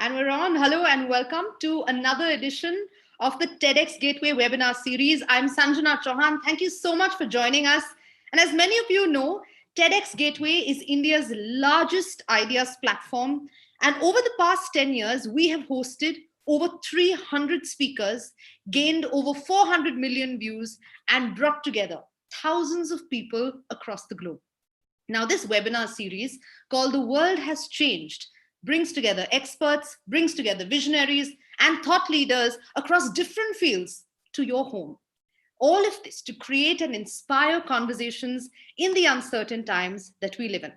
And we're on. Hello and welcome to another edition of the TEDxGateway webinar series. I'm Sanjana Chowhan. Thank you so much for joining us. And as many of you know, TEDxGateway is India's largest ideas platform. And over the past 10 years, we have hosted over 300 speakers, gained over 400 million views, and brought together thousands of people across the globe. Now, this webinar series called The World Has Changed brings together experts, brings together visionaries and thought leaders across different fields to your home. All of this to create and inspire conversations in the uncertain times that we live in.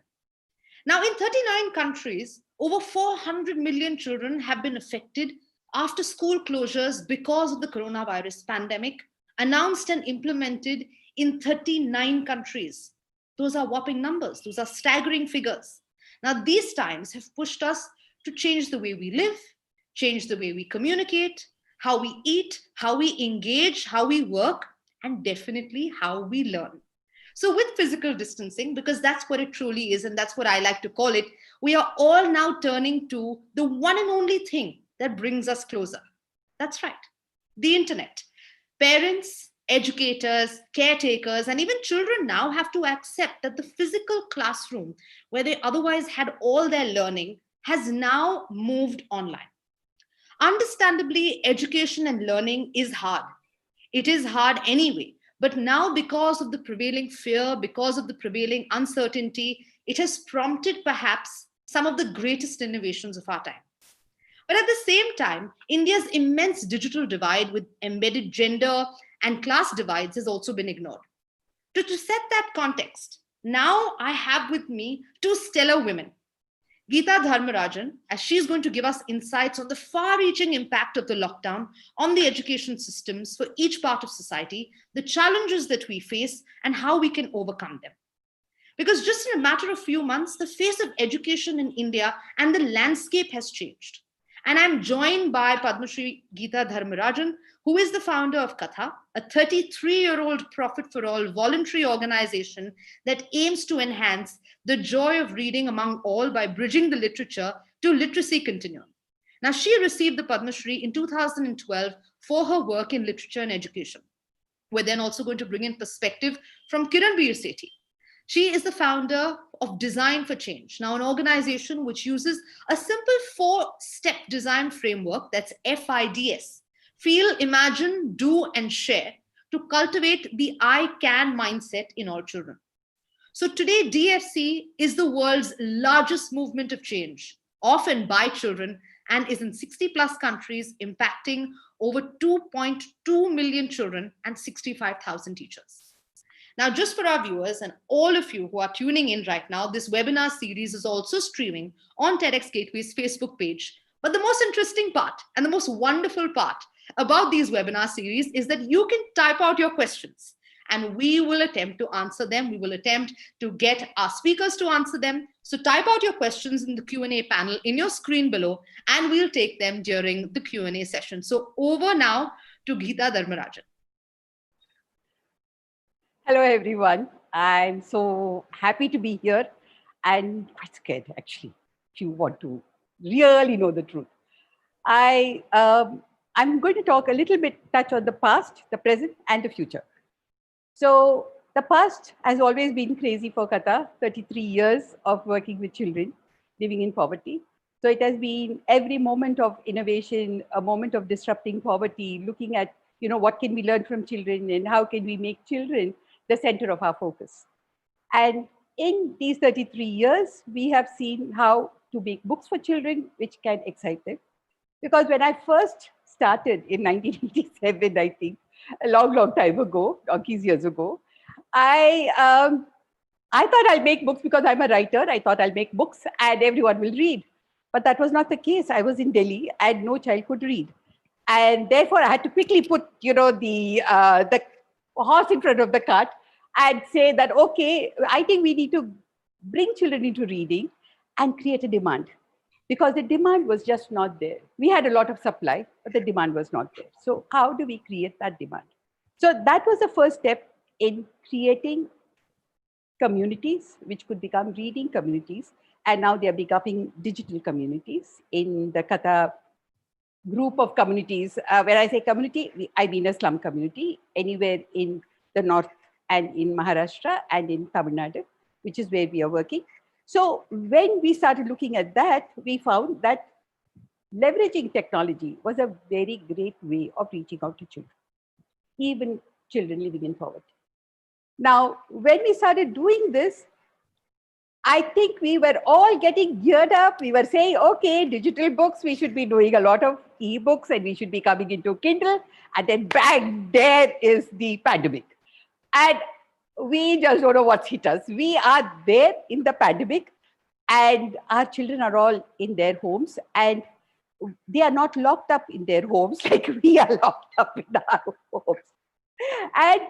Now, in 39 countries, over 400 million children have been affected after school closures because of the coronavirus pandemic, announced and implemented in 39 countries. Those are whopping numbers. Those are staggering figures. Now, these times have pushed us to change the way we live, change the way we communicate, how we eat, how we engage, how we work, and definitely how we learn. So with physical distancing, because that's what it truly is, and that's what I like to call it, we are all now turning to the one and only thing that brings us closer. That's right, the internet. Parents, educators, caretakers, and even children now have to accept that the physical classroom, where they otherwise had all their learning, has now moved online. Understandably, education and learning is hard. It is hard anyway, but now because of the prevailing fear, because of the prevailing uncertainty, it has prompted perhaps some of the greatest innovations of our time. But at the same time, India's immense digital divide with embedded gender and class divides has also been ignored. To set that context, now I have with me two stellar women. Geeta Dharmarajan, as she's going to give us insights on the far-reaching impact of the lockdown on the education systems for each part of society, the challenges that we face, and how we can overcome them. Because just in a matter of few months, the face of education in India and the landscape has changed. And I'm joined by Padma Shri Geeta Dharmarajan, who is the founder of Katha, a 33-year-old profit-for-all voluntary organization that aims to enhance the joy of reading among all by bridging the literature to literacy continuum. Now, she received the Padma Shri in 2012 for her work in literature and education. We're then also going to bring in perspective from Kiran Sethi. She is the founder of Design for Change, now an organization which uses a simple 4-step design framework, that's FIDS, feel, imagine, do, and share, to cultivate the I can mindset in all children. So today, DFC is the world's largest movement of change, often by children, and is in 60 plus countries, impacting over 2.2 million children and 65,000 teachers. Now, just for our viewers and all of you who are tuning in right now, this webinar series is also streaming on TEDxGateway's Facebook page. But the most interesting part and the most wonderful part about these webinar series is that you can type out your questions and we will attempt to answer them. We will attempt to get our speakers to answer them. So type out your questions in the Q&A panel in your screen below, and we'll take them during the Q&A session. So over now to Geeta Dharmarajan. Hello, everyone. I'm so happy to be here and quite scared, actually, if you want to really know the truth. I'm going to talk a little bit, touch on the past, the present, and the future. So the past has always been crazy for Katha, 33 years of working with children living in poverty. So it has been every moment of innovation, a moment of disrupting poverty, looking at, what can we learn from children and how can we make children the center of our focus. And in these 33 years, we have seen how to make books for children, which can excite them. Because when I first started in 1987, I think, a long, long time ago, donkeys years ago, I I thought I'll make books because I'm a writer. I thought I'll make books and everyone will read. But that was not the case. I was in Delhi and no child could read. And therefore, I had to quickly put, the horse in front of the cart and say that, okay, I think we need to bring children into reading and create a demand because the demand was just not there. We had a lot of supply, but the demand was not there. So how do we create that demand? So that was the first step in creating communities, which could become reading communities. And now they are becoming digital communities in the Katha group of communities. When I say community, I mean a slum community anywhere in the north and in Maharashtra and in Tamil Nadu, which is where we are working. So when we started looking at that, we found that leveraging technology was a very great way of reaching out to children, even children living in poverty. Now, when we started doing this, I think we were all getting geared up. We were saying, okay, digital books, we should be doing a lot of ebooks and we should be coming into Kindle. And then bang, there is the pandemic. And we just don't know what's hit us. We are there in the pandemic and our children are all in their homes and they are not locked up in their homes like we are locked up in our homes. And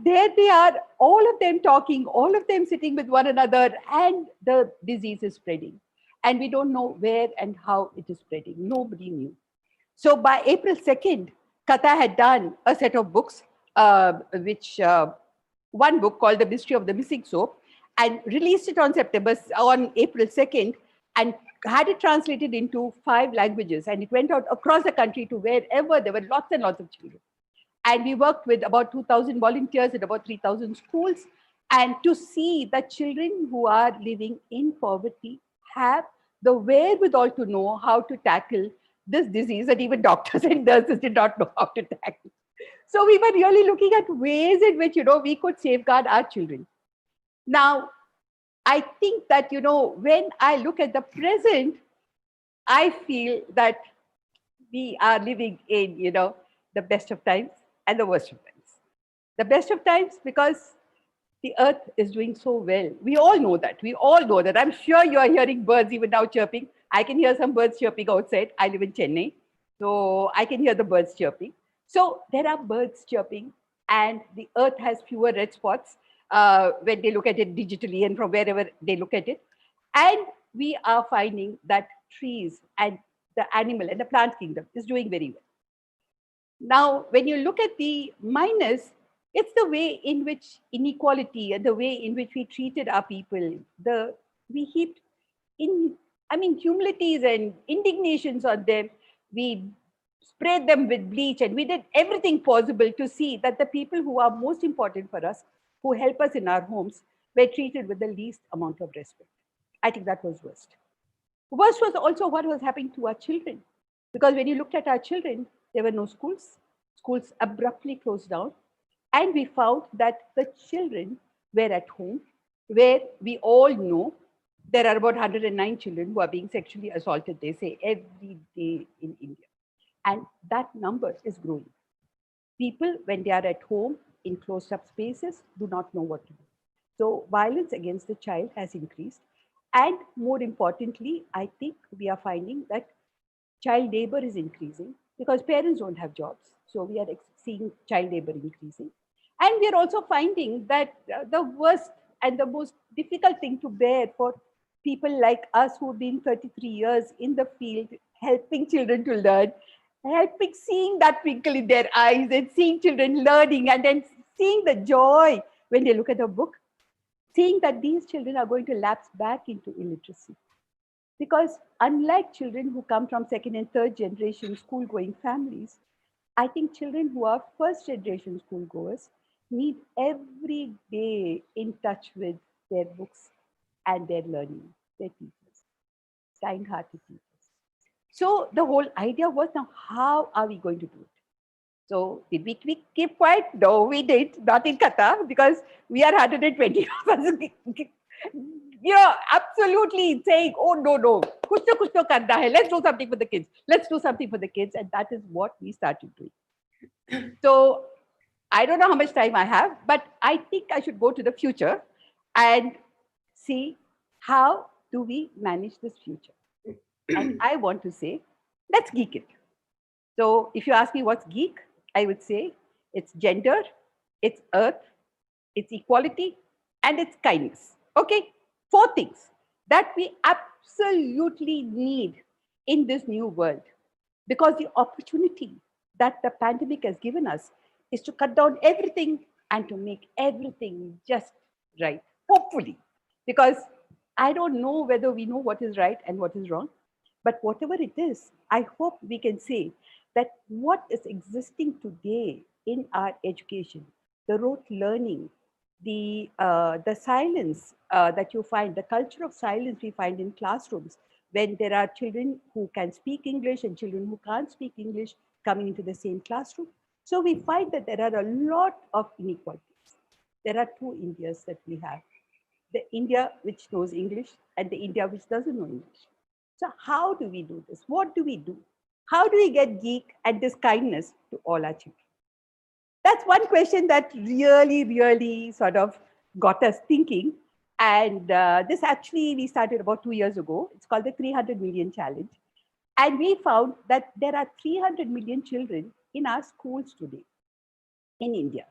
there they are, all of them talking, all of them sitting with one another, and the disease is spreading. And we don't know where and how it is spreading. Nobody knew. So by April 2nd, Katha had done a set of books, one book called The Mystery of the Missing Soap, and released it on April 2nd, and had it translated into 5 languages. And it went out across the country to wherever there were lots and lots of children. And we worked with about 2,000 volunteers at about 3,000 schools. And to see that children who are living in poverty have the wherewithal to know how to tackle this disease that even doctors and nurses did not know how to tackle. So we were really looking at ways in which, we could safeguard our children. Now, I think that, when I look at the present, I feel that we are living in, the best of times and the worst of times. The best of times because the earth is doing so well. We all know that. We all know that. I'm sure you are hearing birds even now chirping. I can hear some birds chirping outside. I live in Chennai, so I can hear the birds chirping. So there are birds chirping and the earth has fewer red spots when they look at it digitally and from wherever they look at it. And we are finding that trees and the animal and the plant kingdom is doing very well. Now, when you look at the minus, it's the way in which inequality and the way in which we treated our people, we heaped humilities and indignations on them. We sprayed them with bleach and we did everything possible to see that the people who are most important for us, who help us in our homes, were treated with the least amount of respect. I think that was worst. Worst was also what was happening to our children. Because when you looked at our children, there were no schools. Schools abruptly closed down. And we found that the children were at home, where we all know there are about 109 children who are being sexually assaulted, they say, every day in India. And that number is growing. People, when they are at home in closed up spaces, do not know what to do. So violence against the child has increased. And more importantly, I think we are finding that child labor is increasing because parents don't have jobs. So we are seeing child labor increasing. And we are also finding that the worst and the most difficult thing to bear for people like us who've been 33 years in the field, helping children to learn, seeing that twinkle in their eyes and seeing children learning and then seeing the joy when they look at a book, seeing that these children are going to lapse back into illiteracy. Because unlike children who come from second and third generation school going families, I think children who are first generation schoolgoers need every day in touch with their books and their learning, their teachers, kind hearted teachers. So the whole idea was, now how are we going to do it? So did we keep quiet? No, we did not in Katha, because we are 120 of us. Absolutely saying, oh no, kuch to karna hai. Let's do something for the kids. Let's do something for the kids, and that is what we started doing. So I don't know how much time I have, but I think I should go to the future and see how do we manage this future. And I want to say, let's geek it. So if you ask me what's geek, I would say it's gender, it's earth, it's equality, and it's kindness. Okay? 4 things that we absolutely need in this new world, because the opportunity that the pandemic has given us is to cut down everything and to make everything just right. Hopefully, because I don't know whether we know what is right and what is wrong, but whatever it is, I hope we can say that what is existing today in our education, the rote learning, the silence that you find, the culture of silence we find in classrooms, when there are children who can speak English and children who can't speak English coming into the same classroom. So we find that there are a lot of inequalities. There are 2 Indias that we have: the India which knows English and the India which doesn't know English. So how do we do this? What do we do? How do we get geek and this kindness to all our children? That's one question that really sort of got us thinking. And this actually, we started about 2 years ago. It's called the 300 Million Challenge. And we found that there are 300 million children in our schools today in India.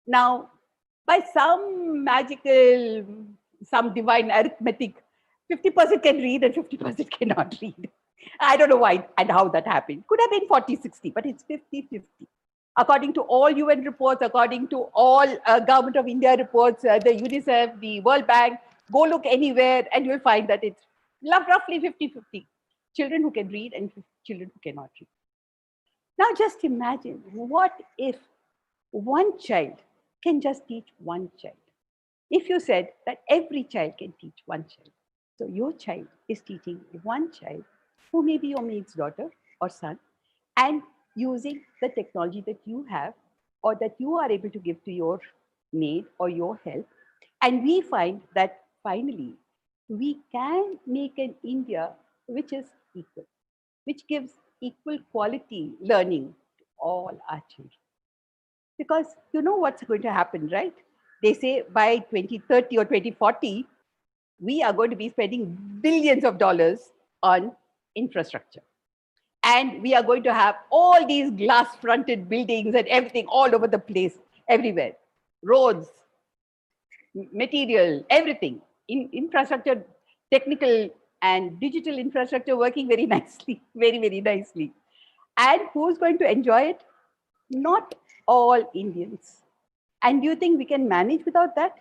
Now, by some magical, some divine arithmetic, 50% can read and 50% cannot read. I don't know why and how that happened. Could have been 40-60, but it's 50-50. According to all UN reports, according to all Government of India reports, the UNICEF, the World Bank, go look anywhere and you'll find that it's roughly 50-50. Children who can read and children who cannot read. Now just imagine, what if one child can just teach one child? If you said that every child can teach one child, so your child is teaching one child who may be your mate's daughter or son, and using the technology that you have or that you are able to give to your maid or your help. And we find that finally we can make an India which is equal, which gives equal quality learning to all our children. Because you know what's going to happen, right? They say by 2030 or 2040, we are going to be spending billions of dollars on infrastructure. And we are going to have all these glass fronted buildings and everything all over the place, everywhere. Roads, material, everything. Infrastructure, technical and digital infrastructure working very nicely, very nicely. And who's going to enjoy it? Not all Indians. And do you think we can manage without that?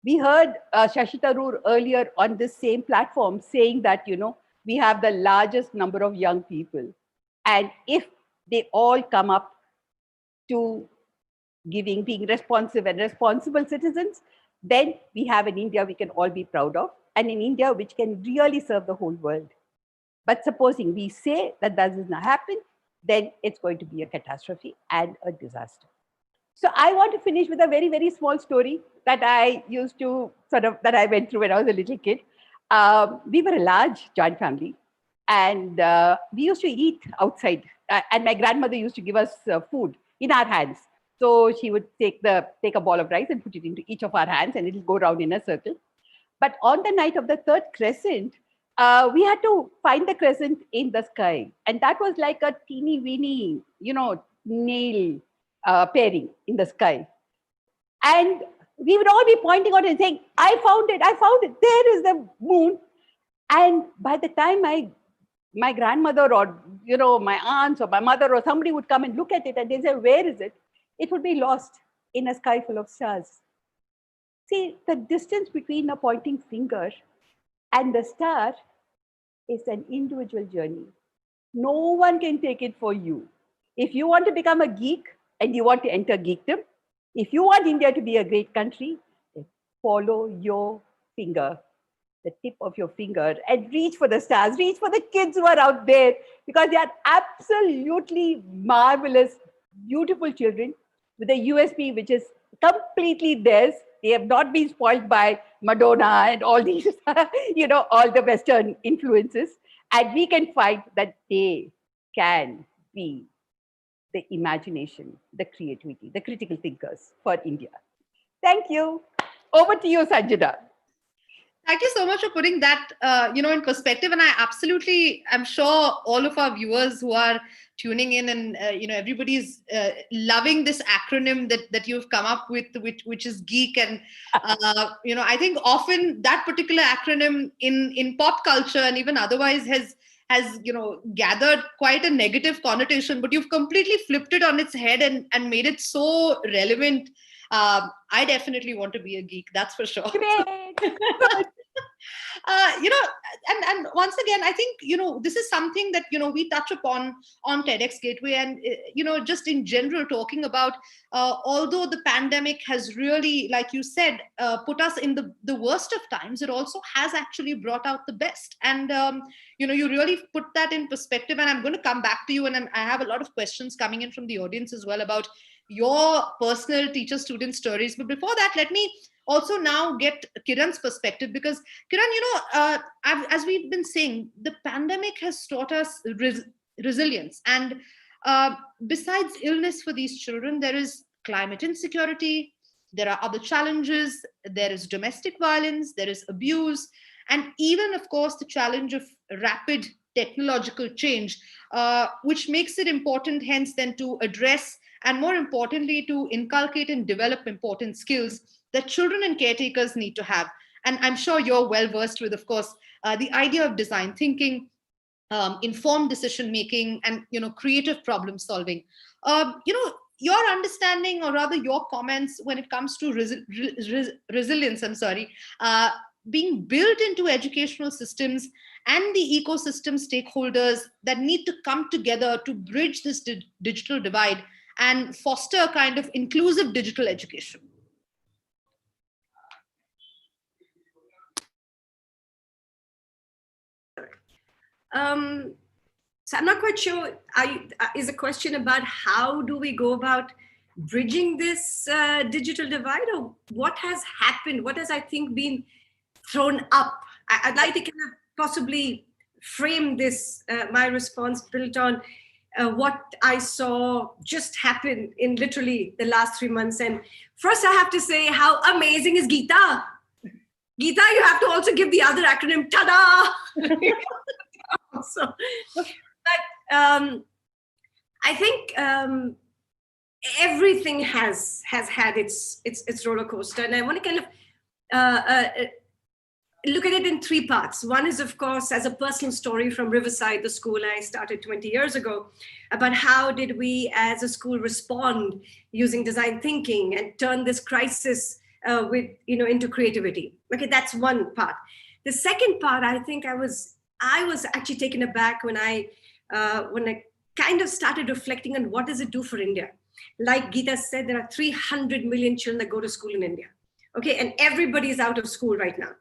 We heard Shashi Tharoor earlier on this same platform saying that, we have the largest number of young people. And if they all come up to being responsive and responsible citizens, then we have an India we can all be proud of, and an India which can really serve the whole world. But supposing we say that does not happen, then it's going to be a catastrophe and a disaster. So I want to finish with a very small story that I used to that I went through when I was a little kid. We were a large joint family, and we used to eat outside. And my grandmother used to give us food in our hands. So she would take a ball of rice and put it into each of our hands, and it will go around in a circle. But on the night of the third crescent, we had to find the crescent in the sky. And that was like a teeny weeny, nail pairing in the sky. And we would all be pointing out and saying, I found it, there is the moon. And by the time my grandmother or, my aunts or my mother or somebody would come and look at it and they say, where is it? It would be lost in a sky full of stars. See, the distance between a pointing finger and the star It's an individual journey. No one can take it for you. If you want to become a geek and you want to enter geekdom, if you want India to be a great country, then follow your finger, the tip of your finger, and reach for the stars, reach for the kids who are out there, because they are absolutely marvelous, beautiful children with a USP which is completely theirs. They have not been spoiled by Madonna and all these, all the Western influences. And we can find that they can be the imagination, the creativity, the critical thinkers for India. Thank you. Over to you, Sanjana. Thank you so much for putting that, in perspective. And I'm sure all of our viewers who are tuning in and, everybody's loving this acronym that you've come up with, which is GEEK. And, I think often that particular acronym in pop culture and even otherwise has gathered quite a negative connotation, but you've completely flipped it on its head and made it so relevant. I definitely want to be a geek, that's for sure. And once again, I think, this is something that, we touch upon on TEDxGateway and, just in general talking about, although the pandemic has really, like you said, put us in the worst of times, it also has actually brought out the best. And, you really put that in perspective, and I'm going to come back to you. And I have a lot of questions coming in from the audience as well about your personal teacher-student stories. But before that, let me also now get Kiran's perspective, because Kiran, as we've been saying, the pandemic has taught us resilience. And besides illness for these children, there is climate insecurity, there are other challenges, there is domestic violence, there is abuse, and even, of course, the challenge of rapid technological change, which makes it important, hence, then to address and, more importantly, to inculcate and develop important skills that children and caretakers need to have. And I'm sure you're well versed with, of course, the idea of design thinking, informed decision making, and creative problem solving. Your understanding, or rather your comments, when it comes to resilience, being built into educational systems and the ecosystem stakeholders that need to come together to bridge this digital divide and foster a kind of inclusive digital education. So I'm not quite sure, is a question about how do we go about bridging this digital divide, or what has happened? What has, I think, been thrown up? I'd like to kind of possibly frame this, my response built on what I saw just happen in literally the last 3 months. And first I have to say, how amazing is Geeta? Geeta, you have to also give the other acronym, tada! So, but I think everything has had its roller coaster, and I want to kind of look at it in 3 parts. One is, of course, as a personal story from Riverside, the school I started 20 years ago, about how did we as a school respond using design thinking and turn this crisis into creativity. Okay, that's one part. The second part, I think I was actually taken aback when I kind of started reflecting on what does it do for India. Like Geeta said, there are 300 million children that go to school in India. Okay, and everybody is out of school right now.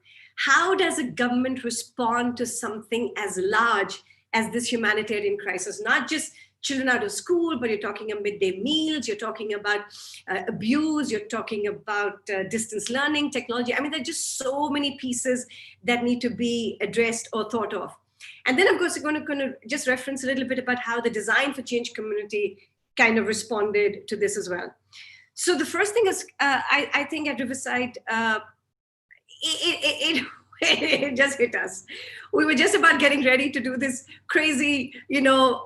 How does a government respond to something as large as this humanitarian crisis? Not just children out of school, but you're talking about midday meals, you're talking about abuse, you're talking about distance learning, technology. I mean, there are just so many pieces that need to be addressed or thought of. And then, of course, we're going to just reference a little bit about how the Design for Change community kind of responded to this as well. So the first thing is, I think at Riverside, it just hit us. We were just about getting ready to do this crazy,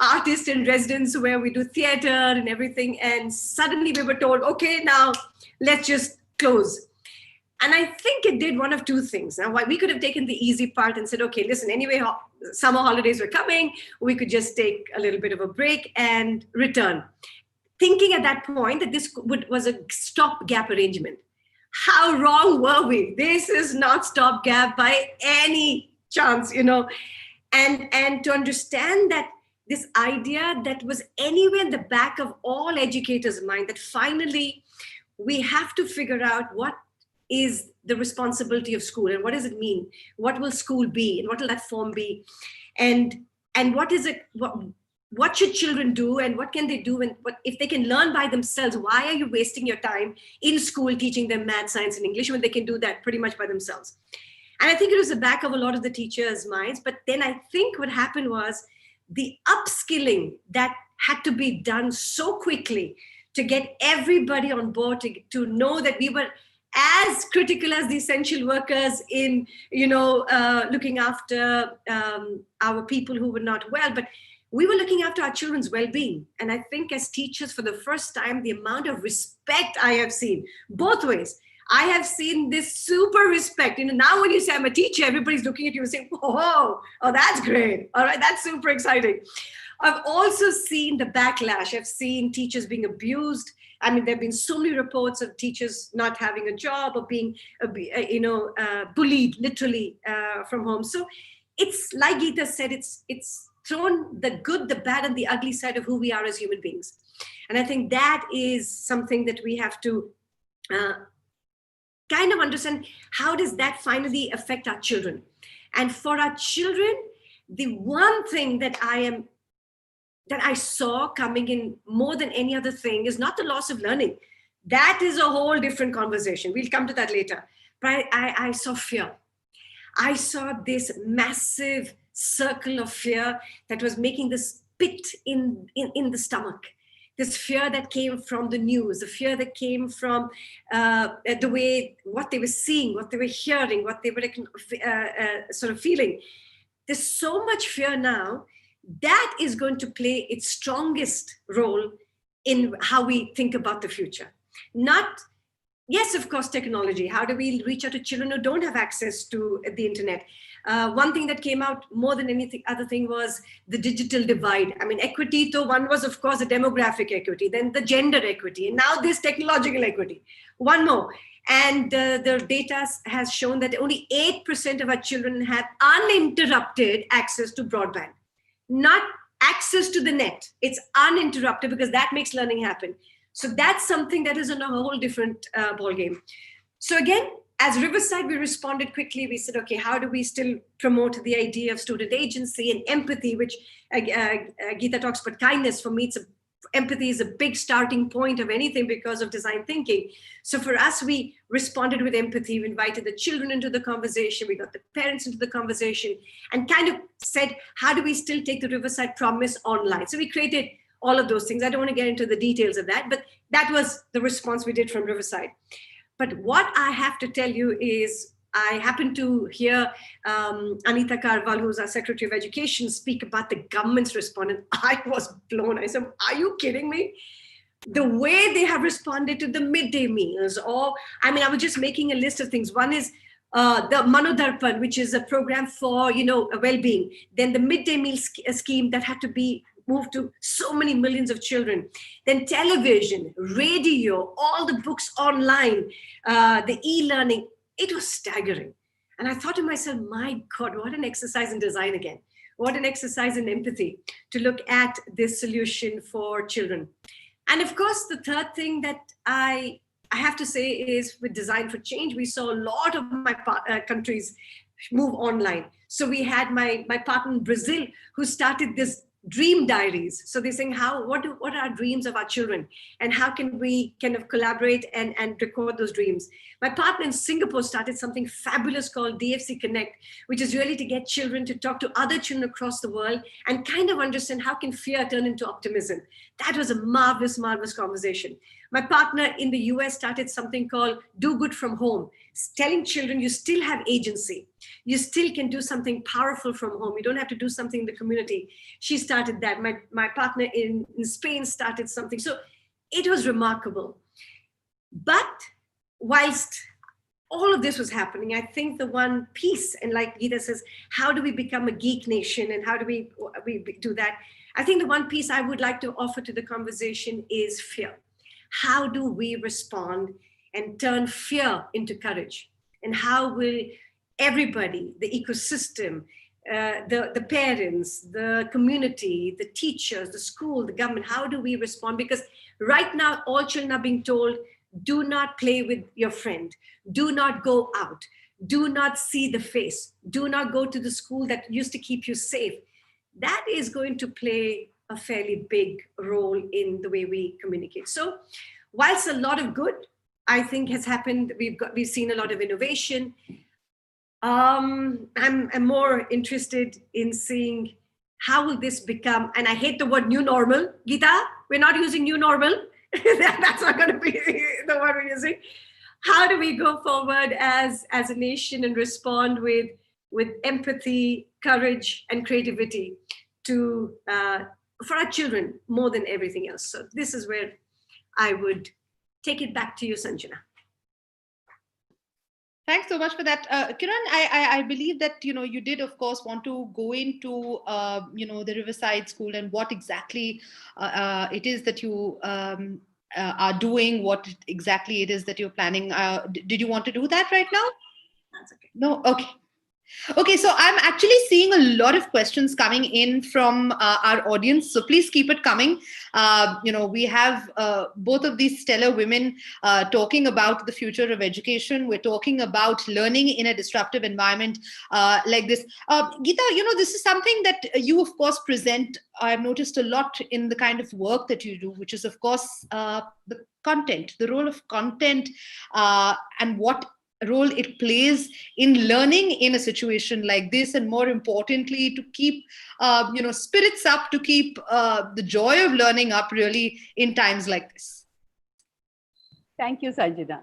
artist in residence where we do theater and everything. And suddenly we were told, okay, now let's just close. And I think it did one of 2 things. Now, we could have taken the easy part and said, okay, listen, anyway, summer holidays were coming. We could just take a little bit of a break and return. Thinking at that point that this was a stopgap arrangement. How wrong were we? This is not stopgap by any chance, And And to understand that this idea that was anywhere in the back of all educators' mind, that finally we have to figure out what is the responsibility of school and what does it mean, what will school be and what will that form be, and what is it, what should children do and what can they do, and what if they can learn by themselves? Why are you wasting your time in school teaching them math, science and English when they can do that pretty much by themselves? And I think it was the back of a lot of the teachers' minds. But then I think what happened was the upskilling that had to be done so quickly to get everybody on board, to know that we were as critical as the essential workers in, looking after our people who were not well, but we were looking after our children's well-being. And I think as teachers, for the first time, the amount of respect I have seen both ways. I have seen this super respect. Now when you say I'm a teacher, everybody's looking at you and saying, oh, that's great. All right, that's super exciting. I've also seen the backlash. I've seen teachers being abused. I mean, there have been so many reports of teachers not having a job or being, bullied literally from home. So it's like Geeta said, it's thrown the good, the bad, and the ugly side of who we are as human beings. And I think that is something that we have to kind of understand. How does that finally affect our children? And for our children, the one thing that I saw coming in more than any other thing is not the loss of learning. That is a whole different conversation. We'll come to that later. But I saw fear. I saw this massive circle of fear that was making this pit in the stomach. This fear that came from the news, the fear that came from the way, what they were seeing, what they were hearing, what they were sort of feeling. There's so much fear now. That is going to play its strongest role in how we think about the future. Yes, of course, technology. How do we reach out to children who don't have access to the internet? One thing that came out more than anything other thing was the digital divide. I mean, equity, though one was, of course, the demographic equity, then the gender equity, and now this technological equity. One more. And the data has shown that only 8% of our children have uninterrupted access to broadband. Not access to the net. It's uninterrupted because that makes learning happen. So that's something that is in a whole different ballgame. So again, as Riverside, we responded quickly. We said, okay, how do we still promote the idea of student agency and empathy, which Geeta talks about kindness. For me, empathy is a big starting point of anything because of design thinking. So for us, we responded with empathy. We invited the children into the conversation. We got the parents into the conversation and kind of said, how do we still take the Riverside promise online? So we created all of those things. I don't want to get into the details of that, but that was the response we did from Riverside. But what I have to tell you is I happened to hear Anita Karwal, who's our Secretary of Education, speak about the government's response. And I was blown. I said, are you kidding me? The way they have responded to the midday meals, I was just making a list of things. One is the Manodarpan, which is a program for, well-being. Then the midday meal scheme that had to be moved to so many millions of children. Then television, radio, all the books online, the e-learning. It was staggering. And I thought to myself, my God, what an exercise in design again. What an exercise in empathy to look at this solution for children. And of course, the third thing that I have to say is with Design for Change, we saw a lot of my countries move online. So we had my partner in Brazil who started this dream diaries. So they're saying, what are our dreams of our children and how can we kind of collaborate and record those dreams? My partner in Singapore started something fabulous called DFC Connect, which is really to get children to talk to other children across the world and kind of understand how can fear turn into optimism. That was a marvelous, marvelous conversation. My partner in the US started something called Do Good From Home, telling children you still have agency. You still can do something powerful from home. You don't have to do something in the community. She started that. My partner in Spain started something. So it was remarkable. But whilst all of this was happening, I think the one piece, and like Geeta says, how do we become a geek nation and how do we do that? I think the one piece I would like to offer to the conversation is fear. How do we respond and turn fear into courage? And how will everybody, the ecosystem, the parents, the community, the teachers, the school, the government, how do we respond? Because right now, all children are being told, do not play with your friend, do not go out, do not see the face, do not go to the school that used to keep you safe. That is going to play a fairly big role in the way we communicate. So whilst a lot of good, I think, has happened, we've seen a lot of innovation. I'm more interested in seeing how will this become, and I hate the word new normal. Geeta, we're not using new normal. That's not going to be the word we're using. How do we go forward as a nation and respond with empathy, courage, and creativity to for our children more than everything else? So this is where I would take it back to you, Sanjana. Thanks so much for that, Kiran. I believe that you did, of course, want to go into the Riverside School and what exactly it is that you are doing, what exactly it is that you're planning. Did you want to do that right now? That's okay. No, okay. Okay, so I'm actually seeing a lot of questions coming in from our audience. So please keep it coming. We have both of these stellar women talking about the future of education. We're talking about learning in a disruptive environment like this. Geeta, this is something that you, of course, present. I've noticed a lot in the kind of work that you do, which is, of course, the content, the role of content, and what role it plays in learning in a situation like this, and more importantly, to keep spirits up, to keep the joy of learning up, really, in times like this. Thank you, Sanjana.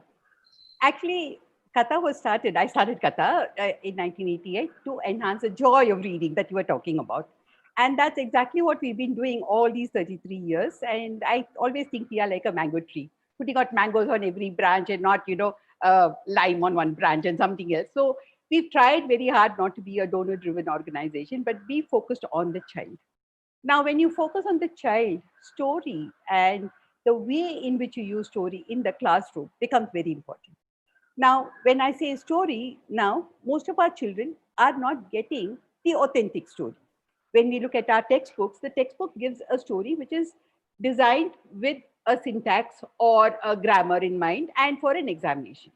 Actually, Katha I started Katha in 1988 to enhance the joy of reading that you were talking about. And that's exactly what we've been doing all these 33 years. And I always think we are like a mango tree, putting out mangoes on every branch and not, lime on one branch and something else. So we've tried very hard not to be a donor-driven organization, but be focused on the child. Now, when you focus on the child, story and the way in which you use story in the classroom becomes very important. Now, when I say story, now most of our children are not getting the authentic story. When we look at our textbooks, the textbook gives a story which is designed with a syntax or a grammar in mind and for an examination.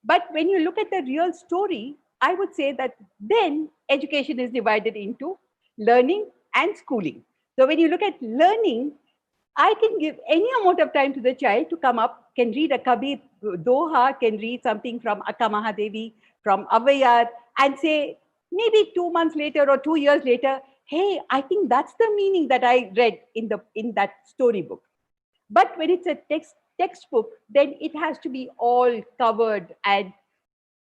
But when you look at the real story, I would say that then education is divided into learning and schooling. So when you look at learning, I can give any amount of time to the child to come up, can read a Kabir Doha, can read something from Akka Mahadevi, from Avayar, and say maybe 2 months later or 2 years later, hey, I think that's the meaning that I read in that storybook. But when it's a textbook, then it has to be all covered and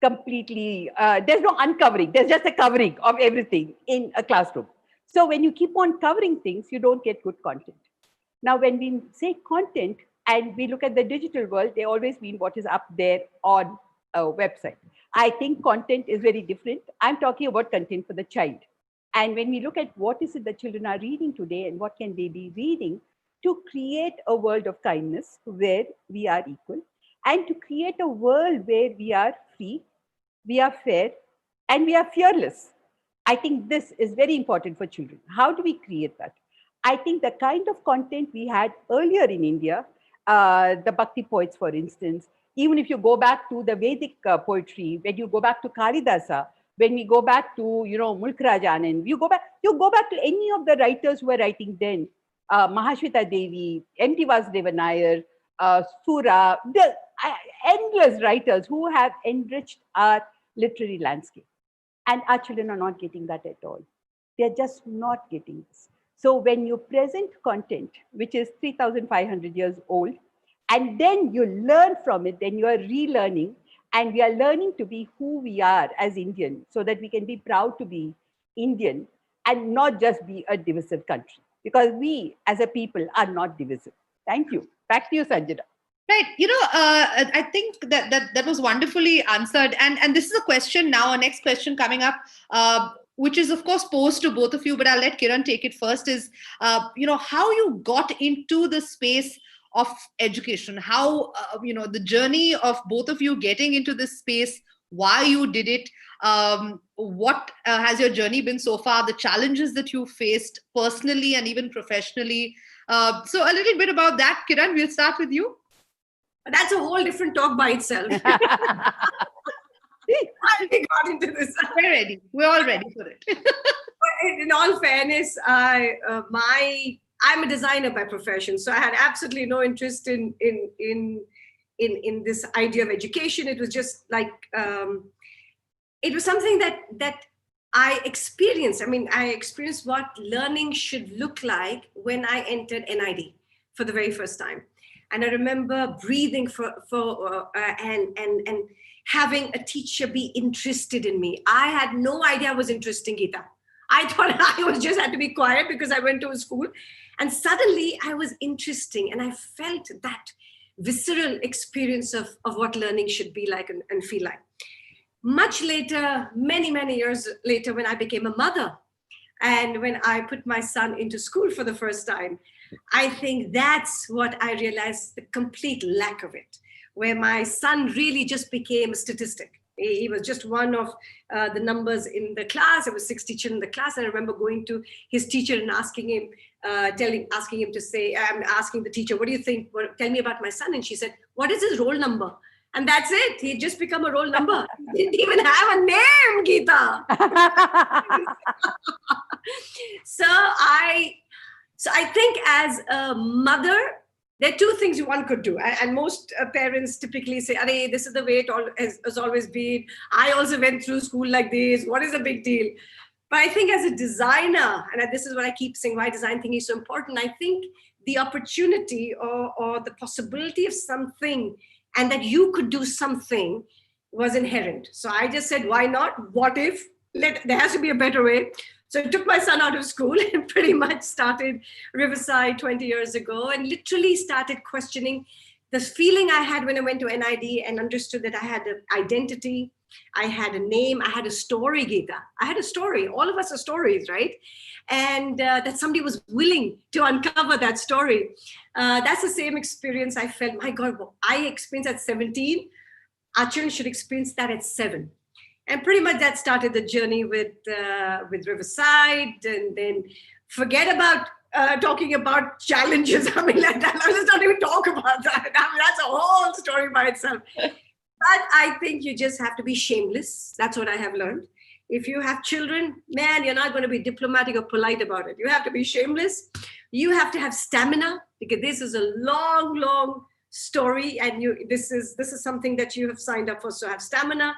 completely, there's no uncovering, there's just a covering of everything in a classroom. So when you keep on covering things, you don't get good content. Now, when we say content and we look at the digital world, they always mean what is up there on a website. I think content is very different. I'm talking about content for the child. And when we look at what is it that children are reading today and what can they be reading, to create a world of kindness where we are equal, and to create a world where we are free, we are fair, and we are fearless. I think this is very important for children. How do we create that? I think the kind of content we had earlier in India, the Bhakti poets, for instance, even if you go back to the Vedic poetry, when you go back to Kalidasa, when we go back to, Mulk Rajanan, you go back to any of the writers who were writing then, Mahashweta Devi, M.T. Vasudeva Nair, Sura, the endless writers who have enriched our literary landscape. And our children are not getting that at all. They're just not getting this. So when you present content, which is 3,500 years old, and then you learn from it, then you are relearning, and we are learning to be who we are as Indian, so that we can be proud to be Indian and not just be a divisive country, because we as a people are not divisive. Thank you. Back to you, Sanjana. Right. I think that was wonderfully answered. And this is a question now, our next question coming up, which is, of course, posed to both of you, but I'll let Kiran take it first, is, how you got into the space of education, how, the journey of both of you getting into this space why you did it. What has your journey been so far? The challenges that you faced personally and even professionally. So a little bit about that, Kiran. We'll start with you. That's a whole different talk by itself. I got into this. We're ready. We're all ready for it. In all fairness, I'm a designer by profession, so I had absolutely no interest in this idea of education. It was just like it was something that I experienced. I mean, I experienced what learning should look like when I entered NID for the very first time, and I remember breathing and having a teacher be interested in me. I had no idea I was interested in Geeta. I thought I was just had to be quiet because I went to a school, and suddenly I was interesting, and I felt that visceral experience of what learning should be like and feel like. Much later, many years later, when I became a mother, and when I put my son into school for the first time, I think that's what I realized, the complete lack of it, where my son really just became a statistic. He was just one of the numbers in the class. There were 60 children in the class. And I remember going to his teacher and asking him to say, I'm asking the teacher, what do you think? Tell me about my son. And she said, what is his roll number? And that's it. He'd just become a roll number. He didn't even have a name, Geeta. So I think as a mother, there are two things one could do. And most parents typically say, "Arey, this is the way it has always been. I also went through school like this. What is the big deal?" But I think as a designer, and this is what I keep saying, why design thinking is so important. I think the opportunity or the possibility of something and that you could do something was inherent. So I just said, why not? What if? There has to be a better way. So I took my son out of school and pretty much started Riverside 20 years ago and literally started questioning the feeling I had when I went to NID and understood that I had an identity, I had a name, I had a story, Geeta. I had a story. All of us are stories, right? And that somebody was willing to uncover that story. That's the same experience I felt, my God, I experienced at 17. Our children should experience that at 7. And pretty much that started the journey with Riverside, and then forget about talking about challenges. I mean, let's not even talk about that. I mean, that's a whole story by itself. But I think you just have to be shameless. That's what I have learned. If you have children, man, you're not going to be diplomatic or polite about it. You have to be shameless. You have to have stamina, because this is a long story, and this is something that you have signed up for. So have stamina.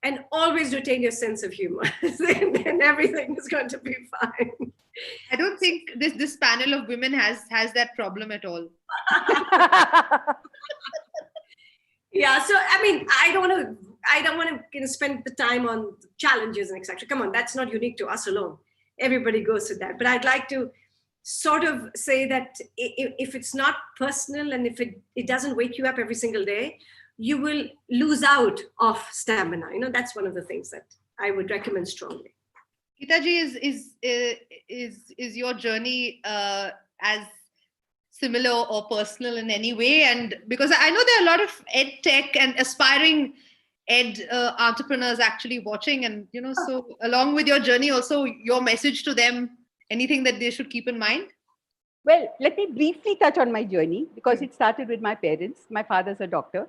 And always retain your sense of humor. Then everything is going to be fine. I don't think this panel of women has that problem at all. Yeah. So I mean, I don't want to spend the time on challenges and etc. Come on, that's not unique to us alone. Everybody goes through that. But I'd like to sort of say that if it's not personal and if it doesn't wake you up every single day, you will lose out of stamina. That's one of the things that I would recommend strongly. Geeta ji, is your journey as similar or personal in any way? And because I know there are a lot of ed tech and aspiring ed entrepreneurs actually watching, and so along with your journey, also your message to them, anything that they should keep in mind? Well, let me briefly touch on my journey, because it started with my parents. My father's a doctor,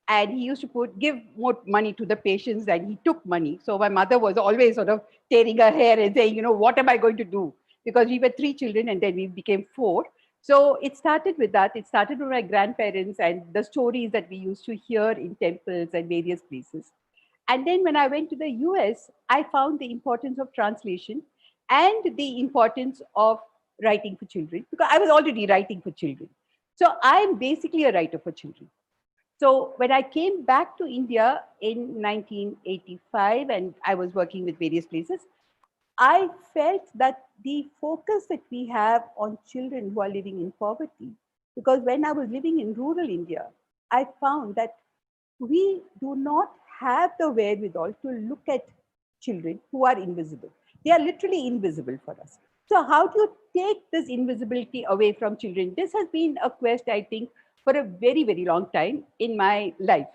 and he used to give more money to the patients than he took money. So my mother was always sort of tearing her hair and saying, what am I going to do? Because we were 3 children and then we became 4. So it started with that. It started with my grandparents and the stories that we used to hear in temples and various places. And then when I went to the US, I found the importance of translation and the importance of writing for children, because I was already writing for children. So I'm basically a writer for children. So when I came back to India in 1985 and I was working with various places, I felt that the focus that we have on children who are living in poverty, because when I was living in rural India, I found that we do not have the wherewithal to look at children who are invisible. They are literally invisible for us. So how do you take this invisibility away from children? This has been a quest, I think, for a very long time in my life.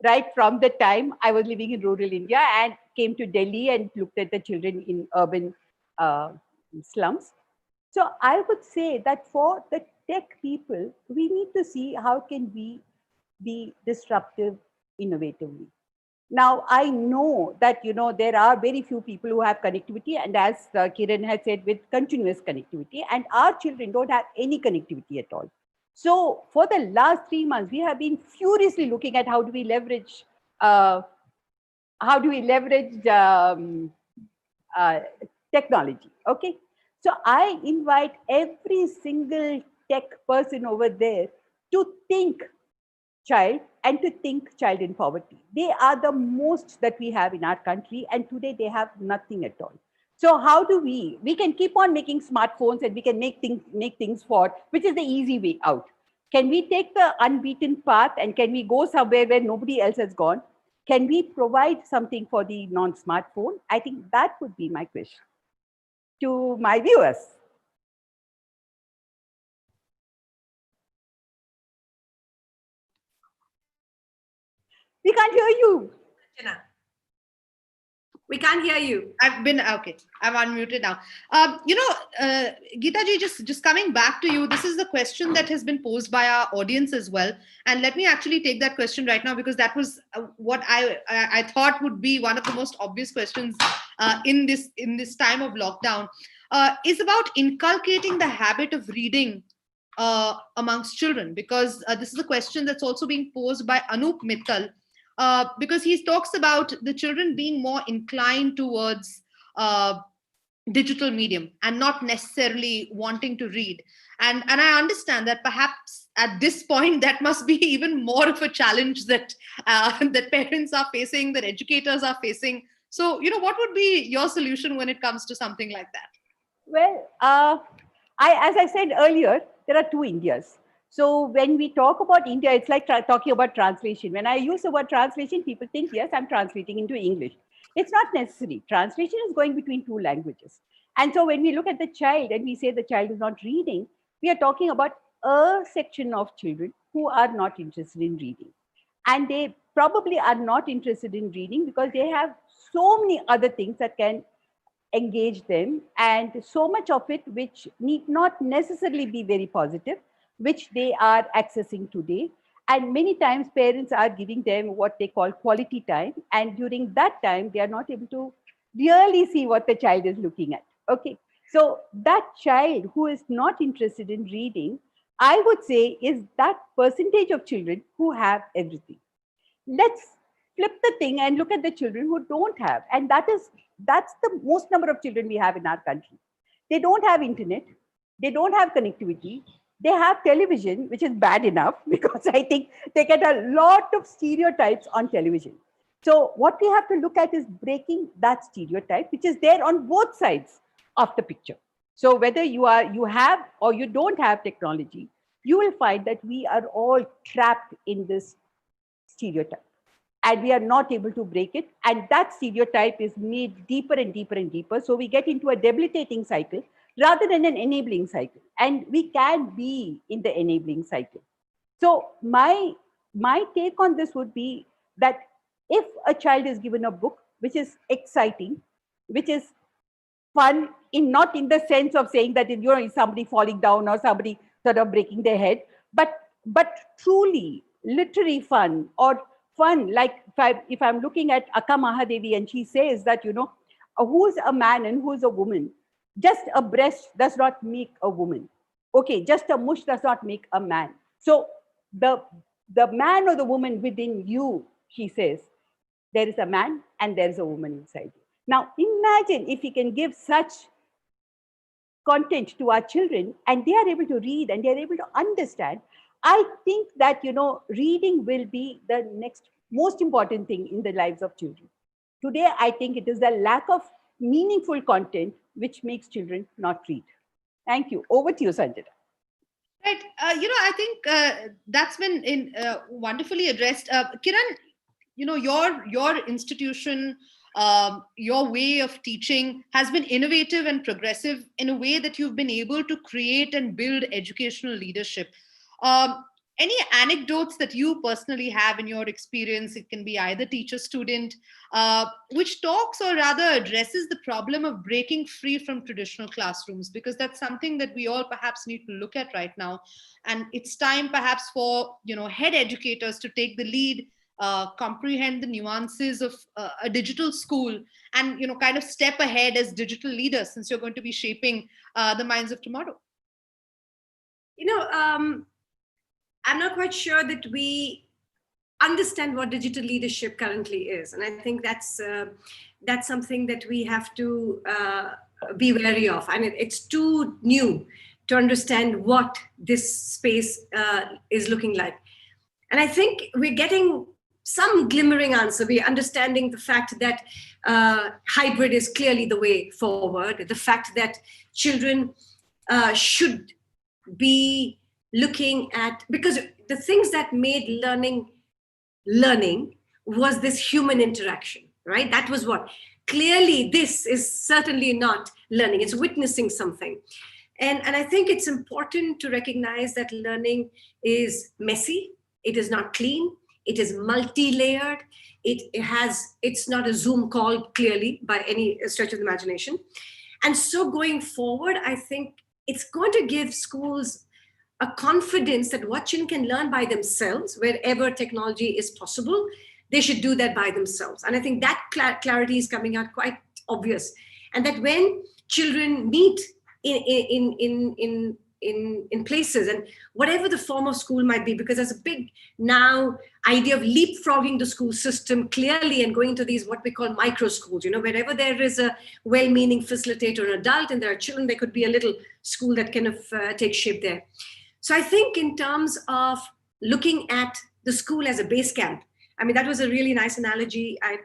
right from the time I was living in rural India and came to Delhi and looked at the children in urban uh, slums. So I would say that for the tech people, we need to see how can we be disruptive innovatively. Now, I know that, there are very few people who have connectivity, and as Kiran has said, with continuous connectivity, and our children don't have any connectivity at all. So for the last 3 months, we have been furiously looking at uh, how do we leverage uh, technology. Okay. So I invite every single tech person over there to think child and to think child in poverty. They are the most that we have in our country, and today they have nothing at all. So how do we can keep on making smartphones and we can make things for, which is the easy way out. Can we take the unbeaten path and can we go somewhere where nobody else has gone? Can we provide something for the non-smartphone? I think that would be my question to my viewers. We can't hear you. Sanjana, we can't hear you. I've been okay. I'm unmuted now. Geeta ji, just coming back to you. This is the question that has been posed by our audience as well, and let me actually take that question right now because that was what I thought would be one of the most obvious questions in this time of lockdown. Is about inculcating the habit of reading amongst children, because this is a question that's also being posed by Anup Mittal, because he talks about the children being more inclined towards digital medium and not necessarily wanting to read. And I understand that perhaps at this point that must be even more of a challenge that that parents are facing, that educators are facing. So, what would be your solution when it comes to something like that? Well, as I said earlier, there are two Indias. So when we talk about India, it's like talking about translation. When I use the word translation, people think, yes, I'm translating into English. It's not necessary. Translation is going between two languages. And so when we look at the child and we say the child is not reading, we are talking about a section of children who are not interested in reading. And they probably are not interested in reading because they have so many other things that can engage them, and so much of it which need not necessarily be very positive, which they are accessing today. And many times parents are giving them what they call quality time, and during that time they are not able to really see what the child is looking at. Okay, so that child who is not interested in reading, I would say, is that percentage of children who have everything. Let's flip the thing and look at the children who don't have, and that's the most number of children we have in our country. They don't have internet, they don't have connectivity, they have television, which is bad enough because I think they get a lot of stereotypes on television. So what we have to look at is breaking that stereotype, which is there on both sides of the picture. So whether you have or you don't have technology, you will find that we are all trapped in this stereotype, and we are not able to break it, and that stereotype is made deeper and deeper and deeper, so we get into a debilitating cycle rather than an enabling cycle, and we can be in the enabling cycle. So my take on this would be that if a child is given a book which is exciting, which is fun, in not in the sense of saying that is somebody falling down or somebody sort of breaking their head, but truly literary fun, or fun like if I'm looking at Akka Mahadevi and she says that who's a man and who's a woman, just a breast does not make a woman. Okay, just a mush does not make a man. So the man or the woman within you, she says, there is a man and there is a woman inside you. Now, imagine if we can give such content to our children and they are able to read and they are able to understand. I think that, reading will be the next most important thing in the lives of children. Today, I think it is the lack of meaningful content which makes children not read. Thank you. Over to you, Sanjana. Right. I think that's been wonderfully addressed. Kiran, your institution, your way of teaching has been innovative and progressive in a way that you've been able to create and build educational leadership. Um, any anecdotes that you personally have in your experience? It can be either teacher student, which talks or rather addresses the problem of breaking free from traditional classrooms, because that's something that we all perhaps need to look at right now. And it's time perhaps for, head educators to take the lead, comprehend the nuances of a digital school, and, kind of step ahead as digital leaders, since you're going to be shaping the minds of tomorrow. I'm not quite sure that we understand what digital leadership currently is. And I think that's something that we have to be wary of. And it's too new to understand what this space is looking like. And I think we're getting some glimmering answer. We're understanding the fact that hybrid is clearly the way forward. The fact that children should be looking at, because the things that made learning was this human interaction, right? That was what. Clearly, this is certainly not learning. It's witnessing something. And I think it's important to recognize that learning is messy. It is not clean. It is multi-layered. It's not a Zoom call, clearly, by any stretch of the imagination. And so going forward, I think it's going to give schools a confidence that what children can learn by themselves, wherever technology is possible, they should do that by themselves. And I think that clarity is coming out quite obvious. And that when children meet in places, and whatever the form of school might be, because there's a big now idea of leapfrogging the school system clearly and going to these what we call micro schools, wherever there is a well-meaning facilitator or adult and there are children, there could be a little school that kind of takes shape there. So I think in terms of looking at the school as a base camp, I mean, that was a really nice analogy. I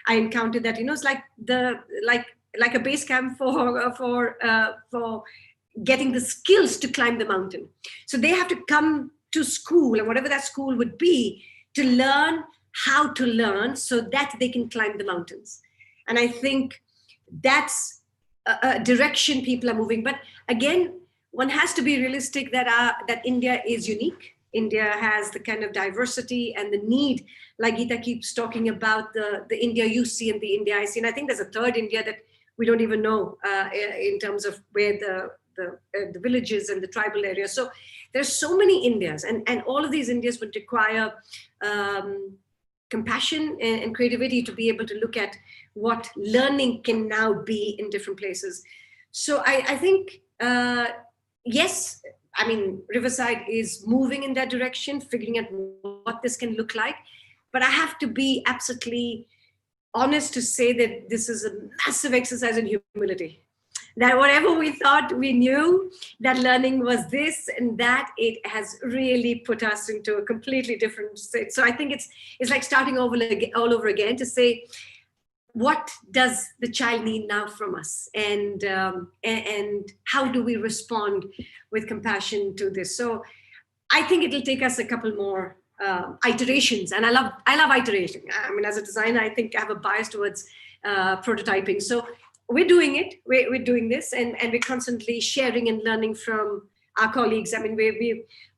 encountered that, it's like like a base camp for getting the skills to climb the mountain. So they have to come to school, and whatever that school would be, to learn how to learn so that they can climb the mountains. And I think that's a direction people are moving. But again, one has to be realistic that India is unique. India has the kind of diversity and the need, like Geeta keeps talking about, the India you see and the India I see. And I think there's a third India that we don't even know in terms of where the villages and the tribal areas. So there's so many Indias, and all of these Indias would require compassion and creativity to be able to look at what learning can now be in different places. So I think, yes, I mean, Riverside is moving in that direction, figuring out what this can look like. But I have to be absolutely honest to say that this is a massive exercise in humility. That whatever we thought we knew, that learning was this and that, it has really put us into a completely different state. So I think it's like starting all over again to say, what does the child need now from us, and how do we respond with compassion to this? So I think it'll take us a couple more iterations, and I love iteration. I mean, as a designer, I think I have a bias towards prototyping. So we're doing it. We're doing this, and we're constantly sharing and learning from our colleagues. I mean,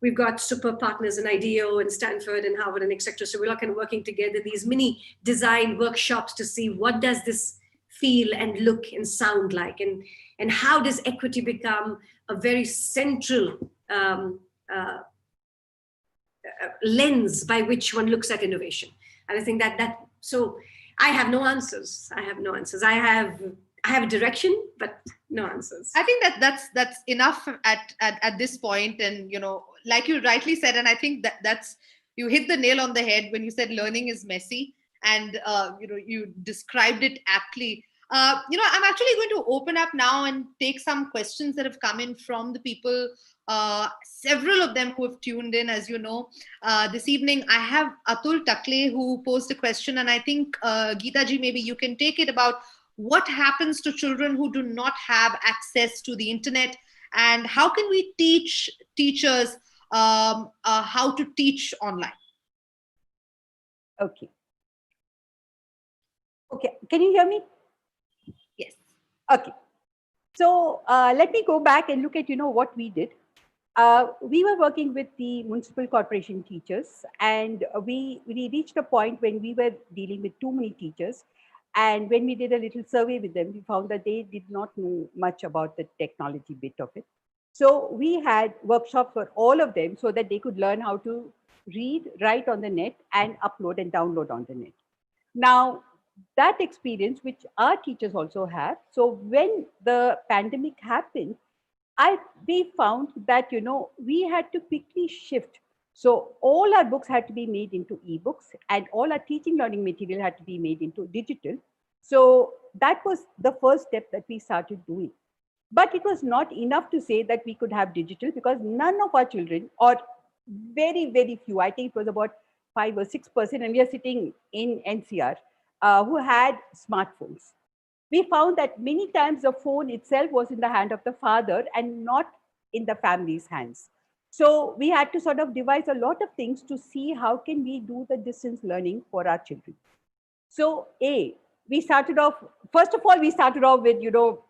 we've got super partners in IDEO and Stanford and Harvard and etc. So we're all kind of working together, these mini design workshops to see what does this feel and look and sound like, and how does equity become a very central lens by which one looks at innovation. And I think so I have no answers. I have a direction, but no answers. I think that's enough at this point. And, like you rightly said, and I think that's, you hit the nail on the head when you said learning is messy, and, you described it aptly. I'm actually going to open up now and take some questions that have come in from the people, several of them who have tuned in. As you know, this evening I have Atul Takle who posed a question, and I think, Geeta ji, maybe you can take it, about what happens to children who do not have access to the internet, and how can we teach teachers how to teach online? Okay. Can you hear me? Yes. Okay. So let me go back and look at, what we did. We were working with the municipal corporation teachers, and we reached a point when we were dealing with too many teachers. And when we did a little survey with them, we found that they did not know much about the technology bit of it. So we had workshops for all of them so that they could learn how to read, write on the net, and upload and download on the net. Now, that experience, which our teachers also have, so when the pandemic happened, we found that we had to quickly shift. So all our books had to be made into ebooks, and all our teaching learning material had to be made into digital. So that was the first step that we started doing. But it was not enough to say that we could have digital, because none of our children, or very, very few, I think it was about 5 or 6%, and we are sitting in NCR, who had smartphones. We found that many times the phone itself was in the hand of the father and not in the family's hands. So we had to sort of devise a lot of things to see how can we do the distance learning for our children. So we started off, first of all, we started off with,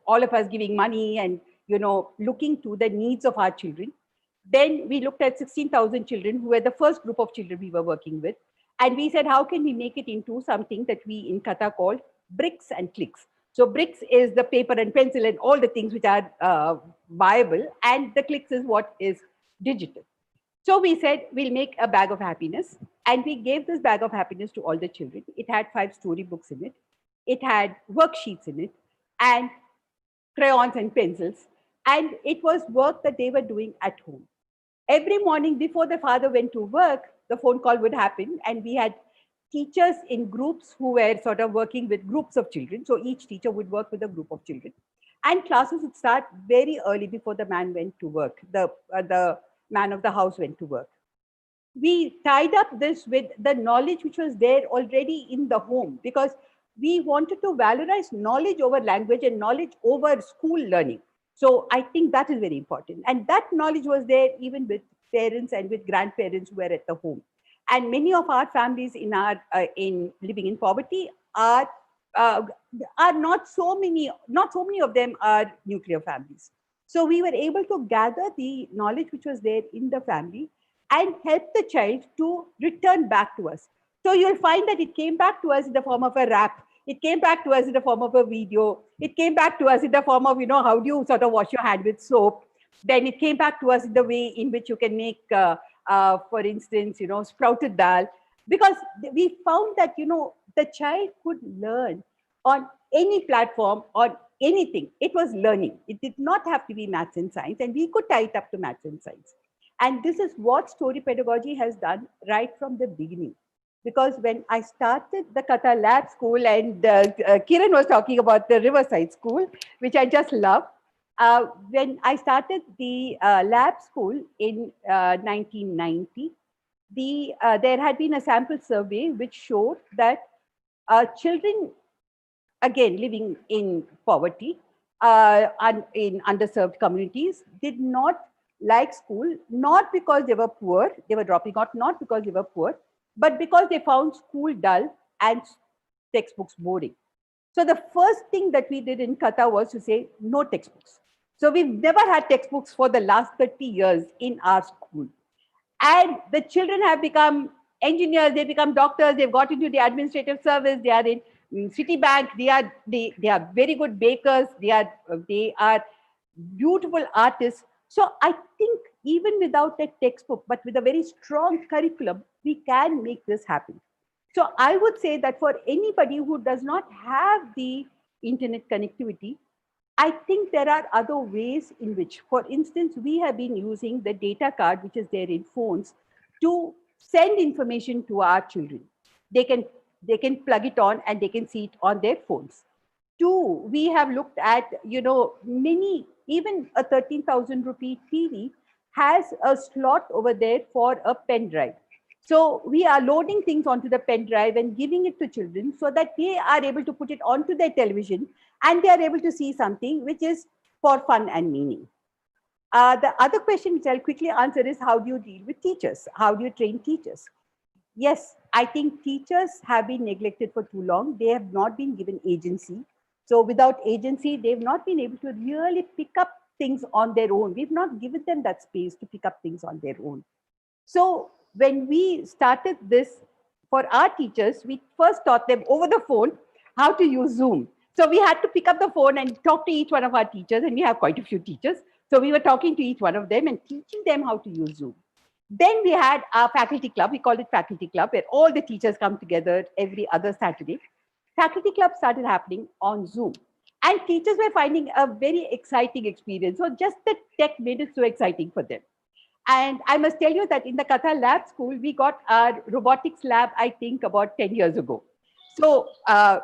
all of us giving money and, looking to the needs of our children. Then we looked at 16,000 children who were the first group of children we were working with. And we said, how can we make it into something that we in Katha called bricks and clicks? So bricks is the paper and pencil and all the things which are viable, and the clicks is what is digital. So we said, we'll make a bag of happiness, and we gave this bag of happiness to all the children. It had 5 storybooks in it. It had worksheets in it, and crayons and pencils. And it was work that they were doing at home. Every morning before the father went to work, the phone call would happen, and we had teachers in groups who were sort of working with groups of children. So each teacher would work with a group of children. And classes would start very early before the man went to work. The man of the house went to work. We tied up this with the knowledge which was there already in the home, because we wanted to valorize knowledge over language and knowledge over school learning. So I think that is very important. And that knowledge was there even with parents and with grandparents who were at the home. And many of our families in living in poverty are not so many of them are nuclear families. So we were able to gather the knowledge which was there in the family and help the child to return back to us. So you'll find that it came back to us in the form of a rap. It came back to us in the form of a video. It came back to us in the form of, how do you sort of wash your hand with soap? Then it came back to us in the way in which you can make, for instance, sprouted dal. Because we found that, the child could learn on any platform, on anything. It was learning. It did not have to be maths and science, and we could tie it up to maths and science. And this is what story pedagogy has done right from the beginning. Because when I started the Katha Lab School, and Kiran was talking about the Riverside School, which I just love. When I started the lab school in 1990, there had been a sample survey which showed that children, again, living in poverty, and in underserved communities, did not like school, not because they were poor, they were dropping out, not because they were poor, but because they found school dull and textbooks boring. So the first thing that we did in Katha was to say no textbooks. So we've never had textbooks for the last 30 years in our school. And the children have become engineers, they become doctors, they've got into the administrative service, they are in Citibank, they are very good bakers, they are beautiful artists. So I think even without a textbook, but with a very strong curriculum, we can make this happen. So I would say that for anybody who does not have the internet connectivity, I think there are other ways in which, for instance, we have been using the data card, which is there in phones, to send information to our children. They can plug it on and they can see it on their phones. 2, we have looked at, many, even a 13,000 rupee TV has a slot over there for a pen drive. So we are loading things onto the pen drive and giving it to children so that they are able to put it onto their television and they are able to see something which is for fun and meaning. The other question which I'll quickly answer is, how do you deal with teachers? How do you train teachers? Yes, I think teachers have been neglected for too long. They have not been given agency. So without agency, they've not been able to really pick up things on their own. We've not given them that space to pick up things on their own. So when we started this for our teachers, we first taught them over the phone how to use Zoom. So we had to pick up the phone and talk to each one of our teachers, and we have quite a few teachers. So we were talking to each one of them and teaching them how to use Zoom. Then we had our faculty club. We called it faculty club, where all the teachers come together every other Saturday. Faculty club started happening on Zoom. And teachers were finding a very exciting experience. So just the tech made it so exciting for them. And I must tell you that in the Katha lab school, we got our robotics lab, I think, about 10 years ago. So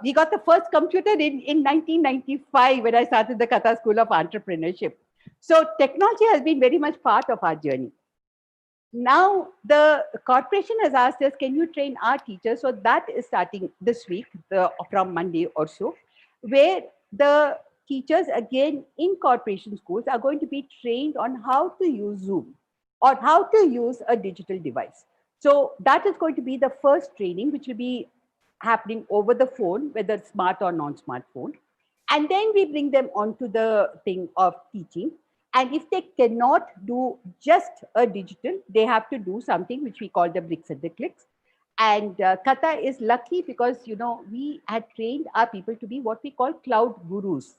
we got the first computer in 1995 when I started the Katha School of Entrepreneurship. So technology has been very much part of our journey. Now the corporation has asked us, can you train our teachers? So that is starting this week, from Monday or so, where the teachers again in corporation schools are going to be trained on how to use Zoom or how to use a digital device. So that is going to be the first training, which will be happening over the phone, whether smart or non-smart phone. And then we bring them onto the thing of teaching. And if they cannot do just a digital, they have to do something which we call the bricks and the clicks. And Katha is lucky because, we had trained our people to be what we call cloud gurus.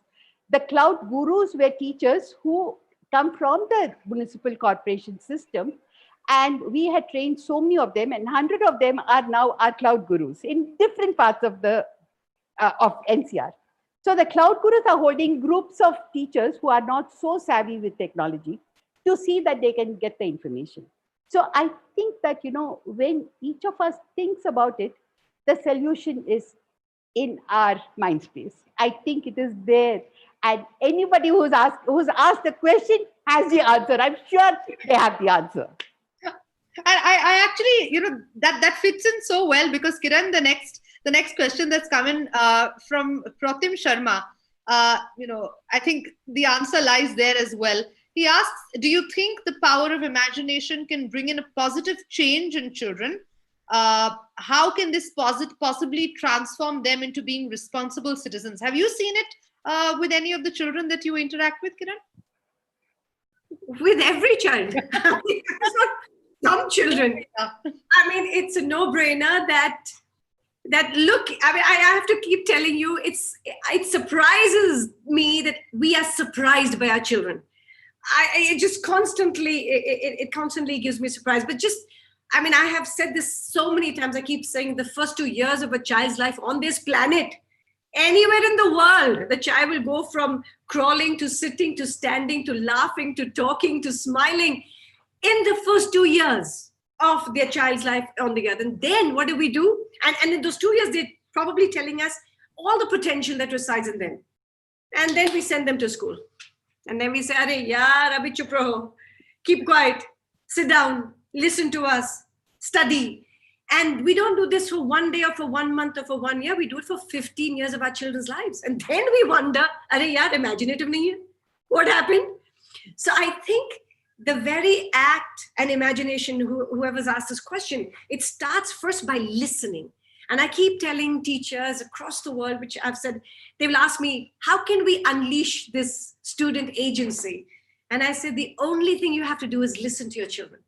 The cloud gurus were teachers who come from the municipal corporation system. And we had trained so many of them, and 100 of them are now our cloud gurus in different parts of the of NCR. So the cloud gurus are holding groups of teachers who are not so savvy with technology to see that they can get the information. So I think that, when each of us thinks about it, the solution is in our mind space. I think it is there. And anybody who's asked the question has the answer. I'm sure they have the answer. And I actually, that fits in so well because Kiran, the next question that's coming from Pratim Sharma, I think the answer lies there as well. He asks, do you think the power of imagination can bring in a positive change in children? How can this possibly transform them into being responsible citizens? Have you seen it with any of the children that you interact with, Kiran? With every child. Some children. I mean, it's a no-brainer that look, I mean, I have to keep telling you, it surprises me that we are surprised by our children. It just constantly, it constantly gives me surprise. But just, I mean, I have said this so many times. I keep saying the first 2 years of a child's life on this planet, anywhere in the world, the child will go from crawling to sitting to standing to laughing to talking to smiling in the first 2 years of their child's life on the earth. And then what do we do? And in those 2 years, they're probably telling us all the potential that resides in them. And then we send them to school. And then we say, "Arey yaar, abhi chup raho. Keep quiet, sit down, listen to us, study." And we don't do this for 1 day or for 1 month or for 1 year. We do it for 15 years of our children's lives. And then we wonder, "Arey yaar, imaginative nahi hai. What happened?" So I think the very act and imagination, whoever's asked this question, it starts first by listening. And I keep telling teachers across the world, which I've said, they will ask me, how can we unleash this student agency? And I said, the only thing you have to do is listen to your children.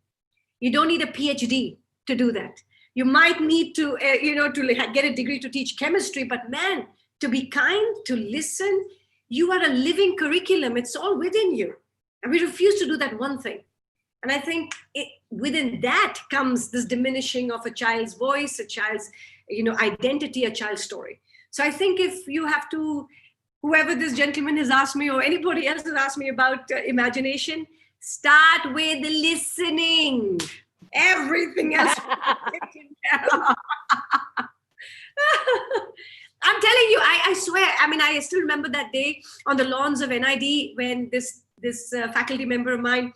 You don't need a PhD to do that. You might need to, to get a degree to teach chemistry, but man, to be kind, to listen, you are a living curriculum. It's all within you. And we refuse to do that one thing. And I think within that comes this diminishing of a child's voice, a child's identity, a child's story. So I think if you have to, whoever this gentleman has asked me or anybody else has asked me about imagination, start with the listening. Everything else. I'm telling you, I swear, I mean, I still remember that day on the lawns of NID when this faculty member of mine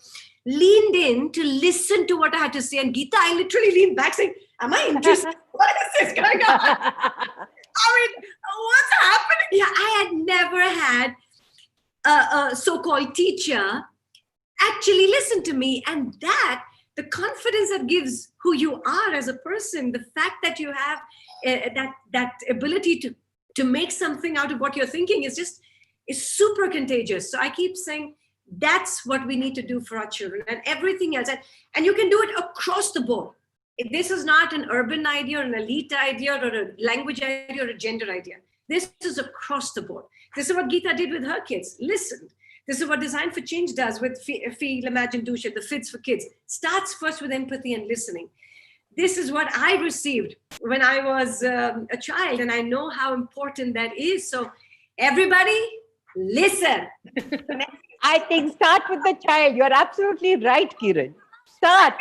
leaned in to listen to what I had to say. And Geeta, I literally leaned back saying, am I interested? What is this going on? I mean, what's happening? Yeah, I had never had a so-called teacher actually listen to me. And that, the confidence that gives who you are as a person, the fact that you have that ability to make something out of what you're thinking is super contagious. So I keep saying, That's what we need to do for our children, and everything else. And you can do it across the board. This is not an urban idea or an elite idea or a language idea or a gender idea. This is across the board. This is what Geeta did with her kids. Listened. This is what Design for Change does with Feel, Imagine, Do, Share, the FITs for kids. Starts first with empathy and listening. This is what I received when I was a child, and I know how important that is. So everybody, listen. I think start with the child. You're absolutely right, Kiran. Start.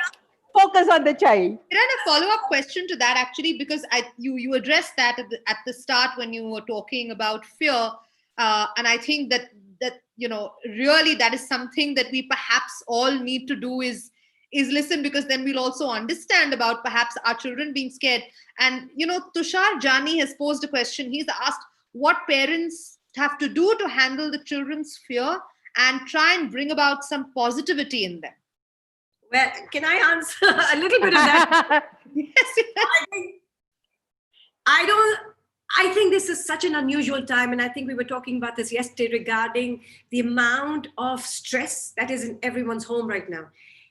Focus on the child. Kiran, a follow-up question to that, actually, because you addressed that at the start when you were talking about fear, and I think that really that is something that we perhaps all need to do is listen, because then we'll also understand about perhaps our children being scared. And Tushar Jani has posed a question. He's asked what parents have to do to handle the children's fear and try and bring about some positivity in them. Well, can I answer a little bit of that? Yes. I think this is such an unusual time, and I think we were talking about this yesterday regarding the amount of stress that is in everyone's home right now.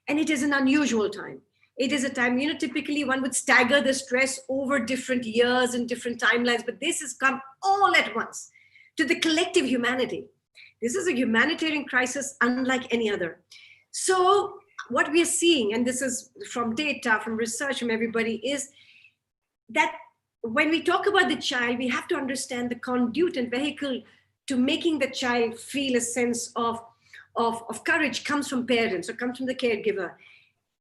And it is an unusual time. It is a time, typically one would stagger the stress over different years and different timelines, but this has come all at once to the collective humanity. This is a humanitarian crisis unlike any other. So what we are seeing, and this is from data, from research, from everybody, is that when we talk about the child, we have to understand the conduit and vehicle to making the child feel a sense of courage comes from parents or comes from the caregiver.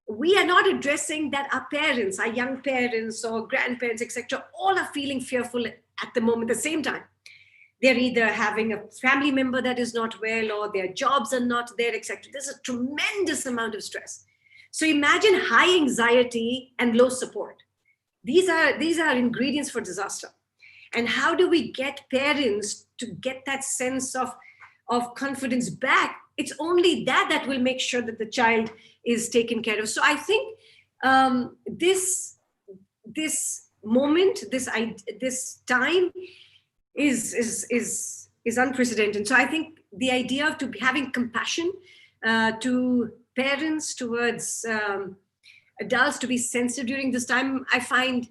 We are not addressing that our parents, our young parents or grandparents, etc., all are feeling fearful at the moment at the same time. They're either having a family member that is not well, or their jobs are not there, etc. There's a tremendous amount of stress. So imagine high anxiety and low support. These are ingredients for disaster. And how do we get parents to get that sense of confidence back? It's only that will make sure that the child is taken care of. So I think this moment, this time is unprecedented. So I think the idea of having compassion to parents, towards adults, to be sensitive during this time, I find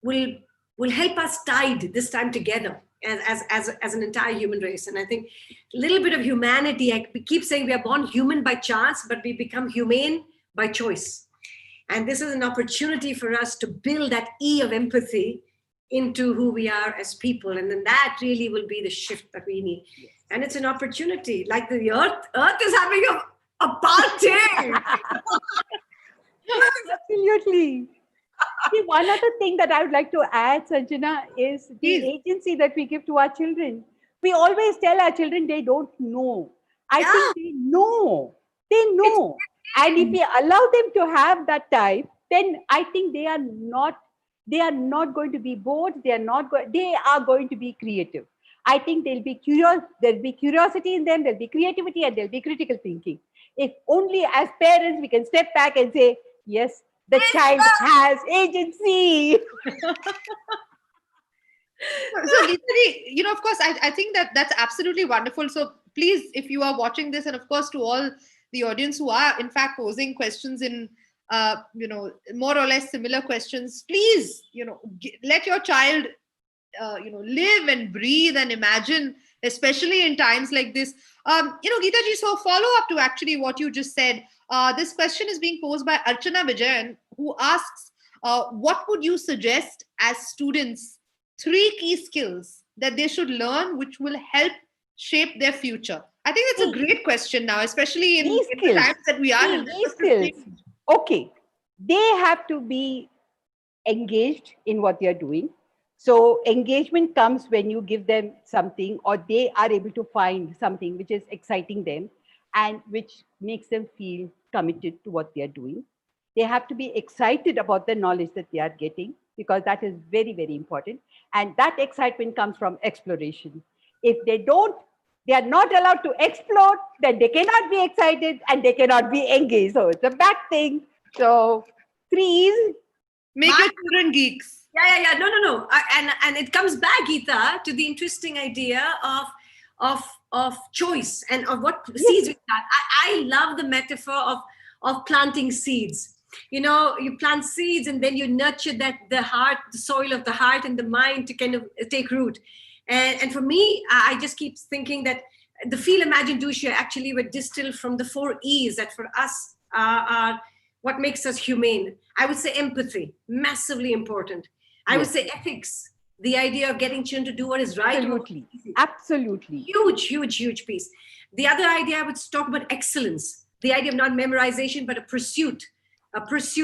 will help us tide this time together as an entire human race. And I think a little bit of humanity, we keep saying we are born human by chance, but we become humane by choice. And this is an opportunity for us to build that E of empathy into who we are as people. And then that really will be the shift that we need. Yes. And it's an opportunity, like the earth is having a party. Absolutely. See, one other thing that I would like to add, Sanjana, is the agency that we give to our children. We always tell our children they don't know. I think they know. They know. And if we allow them to have that time, then I think they are not going to be bored. They are going to be creative. I think there'll be curiosity in them, there'll be creativity, and there'll be critical thinking. If only as parents we can step back and say, yes, the child has agency. So, Geeta, of course, I think that's absolutely wonderful. So please, if you are watching this, and of course to all the audience who are in fact posing questions in, more or less similar questions, please, let your child, live and breathe and imagine, especially in times like this. Geeta ji, so follow up to actually what you just said. This question is being posed by Archana Vijayan, who asks, what would you suggest as students 3 key skills that they should learn which will help shape their future? I think that's a great question now, especially in the times that we are in. These skills. Okay. They have to be engaged in what they are doing. So engagement comes when you give them something, or they are able to find something which is exciting them and which makes them feel committed to what they are doing. They have to be excited about the knowledge that they are getting, because that is very, very important. And that excitement comes from exploration. If they are not allowed to explore, then they cannot be excited and they cannot be engaged. So it's a bad thing. So 3 is make your children geeks. Yeah. No. And it comes back, Geeta, to the interesting idea of choice and of what seeds we plant. I love the metaphor of planting seeds. You know, you plant seeds and then you nurture the soil of the heart and the mind to kind of take root. And for me, I just keep thinking that the feel, imagine, do, share actually were distilled from the 4 E's that for us are what makes us humane. I would say empathy, massively important. I would say ethics, the idea of getting children to do what is right. Absolutely. Huge piece. The other idea I would talk about excellence, the idea of not memorization, but a pursuit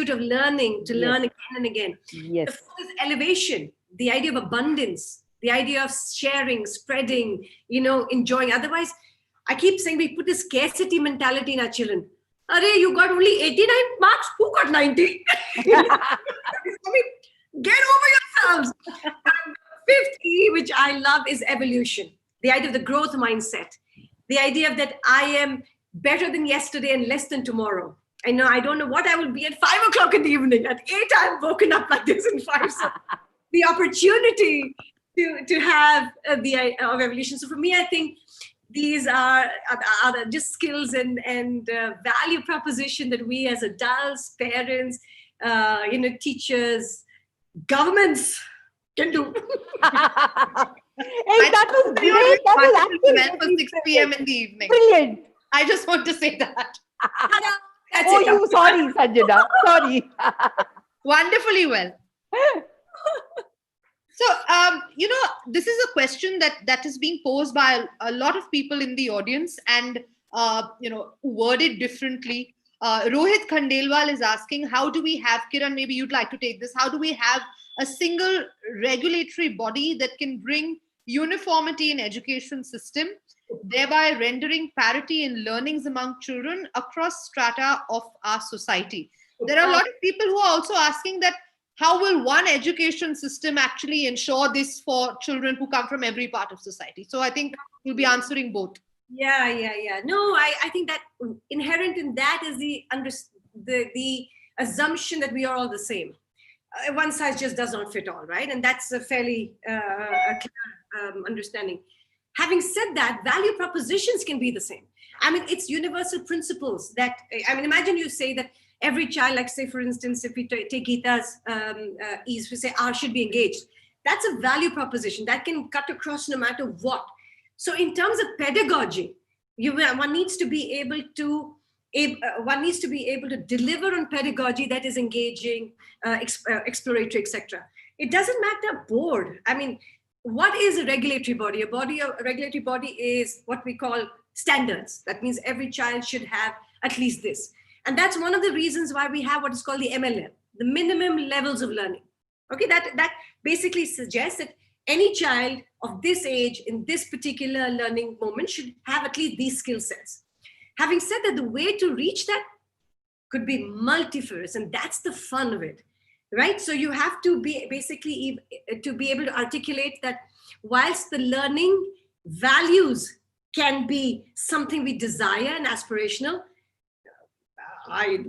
of learning to learn again and again. Yes. The fourth is elevation, the idea of abundance, the idea of sharing, spreading, enjoying. Otherwise, I keep saying we put a scarcity mentality in our children. Arey, you got only 89 marks. Who got 90? Get over yourselves. Fifth E, which I love, is evolution. The idea of the growth mindset. The idea of that I am better than yesterday and less than tomorrow. I don't know what I will be at 5 o'clock in the evening. At 8, I'm woken up like this in 5. So the opportunity to have the of evolution. So for me, I think these are just skills and value proposition that we as adults, parents, teachers, governments can do. Hey, that was great. That was actually for 6 p.m. in the evening. Brilliant. I just want to say that. Sorry, Sanjana. Sorry. Wonderfully well. So, this is a question that is being posed by a lot of people in the audience and, worded differently. Rohit Khandelwal is asking, how do we have, Kiran, maybe you'd like to take this, how do we have a single regulatory body that can bring uniformity in education system, thereby rendering parity in learnings among children across strata of our society? There are a lot of people who are also asking that, how will one education system actually ensure this for children who come from every part of society? So I think we'll be answering both. Yeah. No, I think that inherent in that is the assumption that we are all the same. One size just does not fit all, right? And that's a fairly clear understanding. Having said that, value propositions can be the same. I mean, it's universal principles that, imagine you say that every child, like say, for instance, if we take Geeta's ease, we say, should be engaged. That's a value proposition that can cut across no matter what. So in terms of pedagogy, one needs to be able to deliver on pedagogy that is engaging, exploratory, etc. It doesn't matter board. I mean, what is a regulatory body? A regulatory body is what we call standards. That means every child should have at least this. And that's one of the reasons why we have what is called the MLM, the minimum levels of learning. Okay, that basically suggests that any child of this age in this particular learning moment should have at least these skill sets. Having said that, the way to reach that could be multifarious, and that's the fun of it, right? So you have to be basically to be able to articulate that whilst the learning values can be something we desire and aspirational,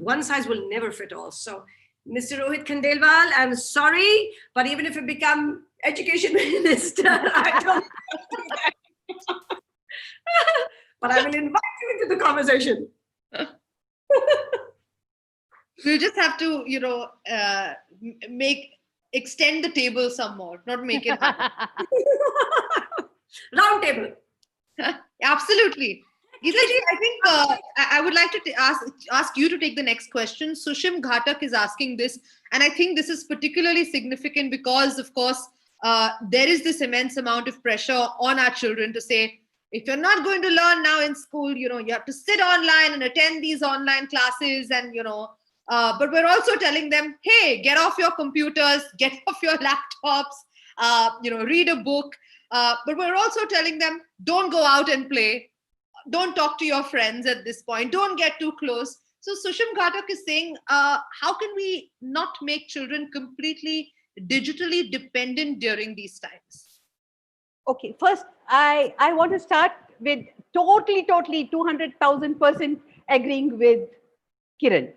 one size will never fit all. So, Mr. Rohit Khandelwal, I'm sorry, but even if I become education minister, I don't do that. But I will invite you into the conversation. We'll just have to, extend the table some more, not make it round table. Absolutely. Geeta ji, I think I would like to ask you to take the next question. Sushim Ghatak is asking this, and I think this is particularly significant because, of course, there is this immense amount of pressure on our children to say, if you're not going to learn now in school, you have to sit online and attend these online classes, and but we're also telling them, hey, get off your computers, get off your laptops, read a book. But we're also telling them, don't go out and play. Don't talk to your friends at this point. Don't get too close. So Sushim Ghatak is saying, how can we not make children completely digitally dependent during these times? Okay, first, I want to start with totally 200,000% agreeing with Kiran,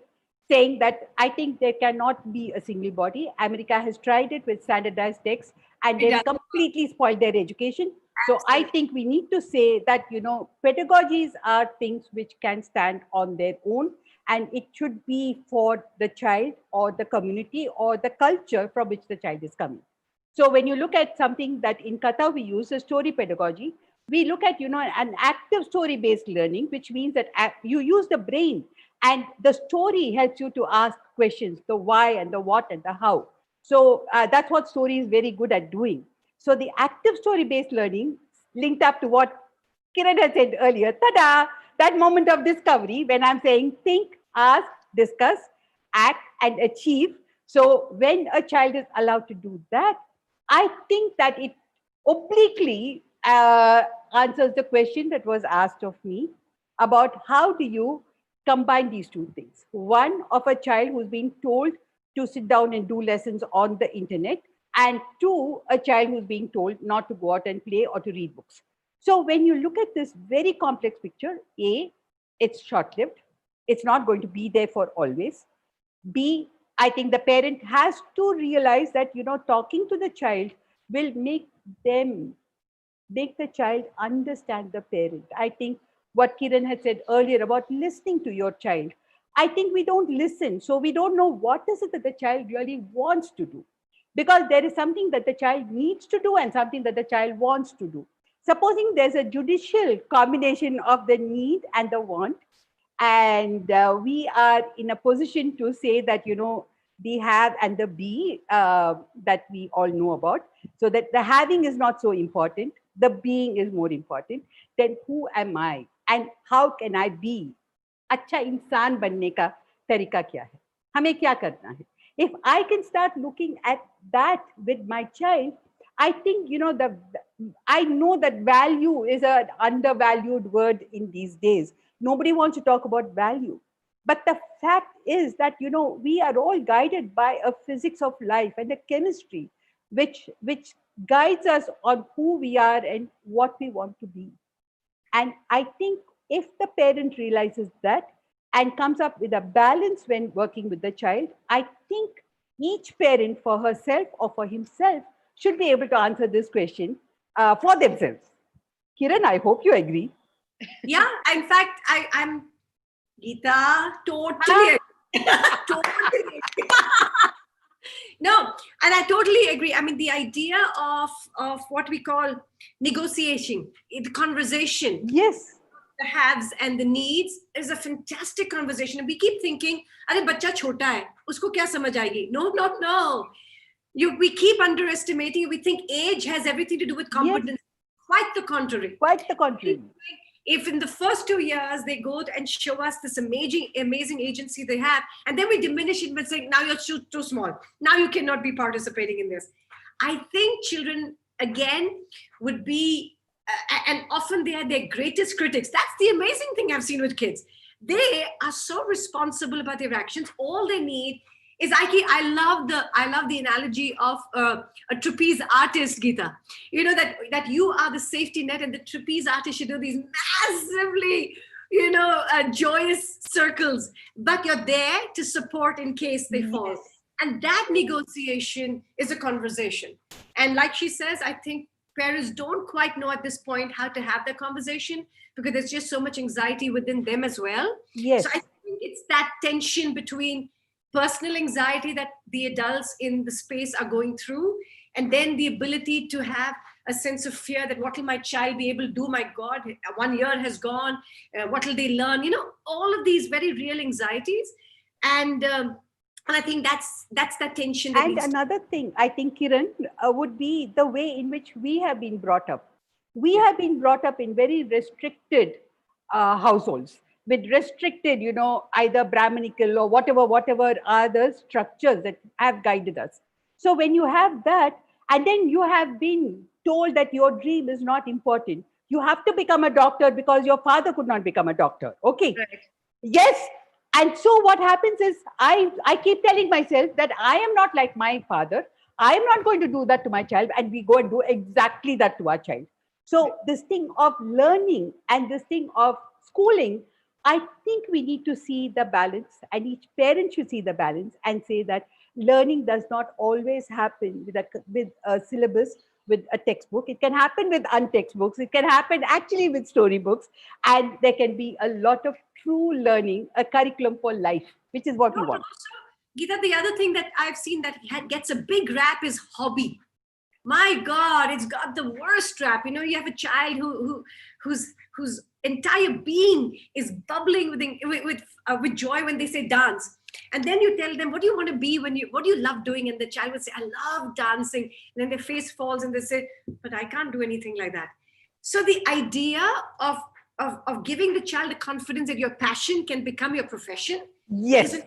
saying that I think there cannot be a single body. America has tried it with standardized texts, and they've come completely spoiled their education. So I think we need to say that, pedagogies are things which can stand on their own, and it should be for the child or the community or the culture from which the child is coming. So when you look at something that in Katha we use a story pedagogy, we look at, an active story based learning, which means that you use the brain and the story helps you to ask questions, the why and the what and the how. So that's what story is very good at doing. So the active story based learning linked up to what Kiran had said earlier, tada, that moment of discovery when I'm saying think, ask, discuss, act, and achieve. So when a child is allowed to do that, I think that it obliquely answers the question that was asked of me about how do you combine these two things. One, of a child who's been told to sit down and do lessons on the internet, and two, a child who's being told not to go out and play or to read books. So when you look at this very complex picture, A, it's short-lived. It's not going to be there for always. B, I think the parent has to realize that, talking to the child will make the child understand the parent. I think what Kiran had said earlier about listening to your child, I think we don't listen. So we don't know what is it that the child really wants to do. Because there is something that the child needs to do and something that the child wants to do. Supposing there's a judicial combination of the need and the want, and we are in a position to say that, the have and the be that we all know about, so that the having is not so important, the being is more important. Then who am I and how can I be? अच्छा इंसान बनने का तरीका क्या है, हमें क्या करना है? If I can start looking at that with my child, I think, I know that value is an undervalued word in these days. Nobody wants to talk about value. But the fact is that, we are all guided by a physics of life and a chemistry, which guides us on who we are and what we want to be. And I think if the parent realizes that and comes up with a balance when working with the child, I think each parent for herself or for himself should be able to answer this question for themselves. Kiran, I hope you agree. Yeah, in fact, I'm Geeta, totally totally no, and I totally agree. I mean, the idea of what we call negotiation, the conversation, yes, the haves and the needs is a fantastic conversation. And we keep thinking, "Arey bachcha chota hai, usko kya samajh aayegi?" No. We keep underestimating. We think age has everything to do with competence. Yes. Quite the contrary. Quite the contrary. If in the first 2 years they go and show us this amazing agency they have, and then we diminish it by saying, now you're too small, now you cannot be participating in this. I think children again would be and often they are their greatest critics. That's the amazing thing I've seen with kids. They are so responsible about their actions. All they need is I love the analogy of a trapeze artist, Geeta. That you are the safety net, and the trapeze artist should do these massively, joyous circles, but you're there to support in case they fall. And that negotiation is a conversation. And like she says, I think parents don't quite know at this point how to have that conversation because there's just so much anxiety within them as well. Yes. So I think it's that tension between personal anxiety that the adults in the space are going through, and then the ability to have a sense of fear that what will my child be able to do? My God, 1 year has gone. What will they learn? All of these very real anxieties. And I think that's that tension. And another thing, I think, Kiran, would be the way in which we have been brought up. We have been brought up in very restricted households with restricted, either Brahminical or whatever are the structures that have guided us. So when you have that, and then you have been told that your dream is not important, you have to become a doctor because your father could not become a doctor. Okay. Right. Yes. And so what happens is I keep telling myself that I am not like my father. I am not going to do that to my child. And we go and do exactly that to our child. So this thing of learning and this thing of schooling, I think we need to see the balance, and each parent should see the balance and say that learning does not always happen with a syllabus with a textbook. It can happen with untextbooks. It can happen actually with storybooks. And there can be a lot of true learning, a curriculum for life, which is what we want. Geeta, the other thing that I've seen that gets a big rap is hobby. My God, it's got the worst rap. You know, you have a child whose entire being is bubbling with joy when they say dance. And then you tell them, what do you want to be what do you love doing? And the child would say, I love dancing. And then their face falls and they say, but I can't do anything like that. So the idea of giving the child the confidence that your passion can become your profession Yes. is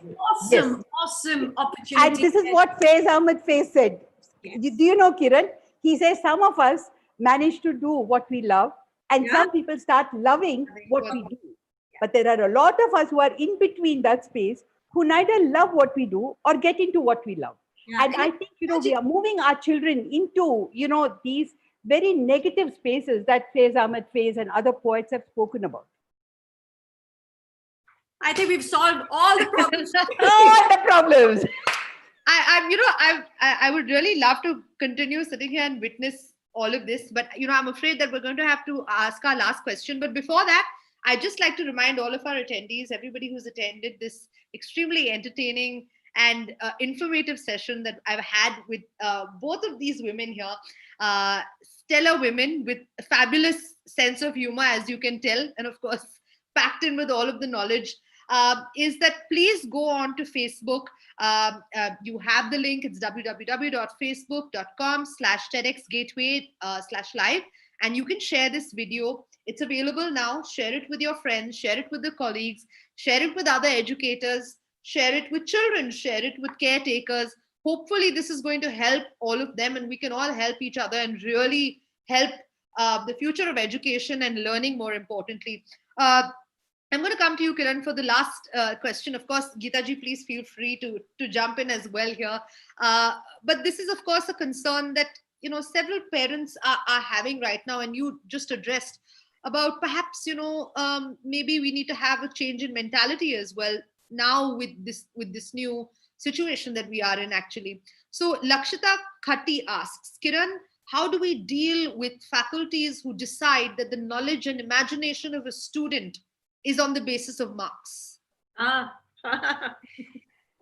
an awesome opportunity. And this is what Faiz Ahmed Faiz said. Yes. Do you know, Kiran? He says some of us manage to do what we love, and some people start loving what we do. But there are a lot of us who are in between that space, who neither love what we do or get into what we love. And I think, we are moving our children into, these very negative spaces that Faiz Ahmed Faiz and other poets have spoken about. I think we've solved all the problems. All the problems. I would really love to continue sitting here and witness all of this, but I'm afraid that we're going to have to ask our last question. But before that, I'd just like to remind all of our attendees, everybody who's attended this extremely entertaining and informative session that I've had with both of these women here, stellar women with a fabulous sense of humor, as you can tell, and of course, packed in with all of the knowledge, is that please go on to Facebook. You have the link. It's www.facebook.com/TEDxGateway/live. And you can share this video. It's available now. Share it with your friends, share it with the colleagues, share it with other educators, share it with children, share it with caretakers. Hopefully this is going to help all of them, and we can all help each other and really help the future of education and learning, more importantly. I'm going to come to you, Kiran, for the last question. Of course, Geeta ji, please feel free to jump in as well here. But this is, of course, a concern that several parents are having right now, and you just addressed about perhaps maybe we need to have a change in mentality as well now with this new situation that we are in, actually. So Lakshita Khatti asks, Kiran, how do we deal with faculties who decide that the knowledge and imagination of a student is on the basis of marks? Oh,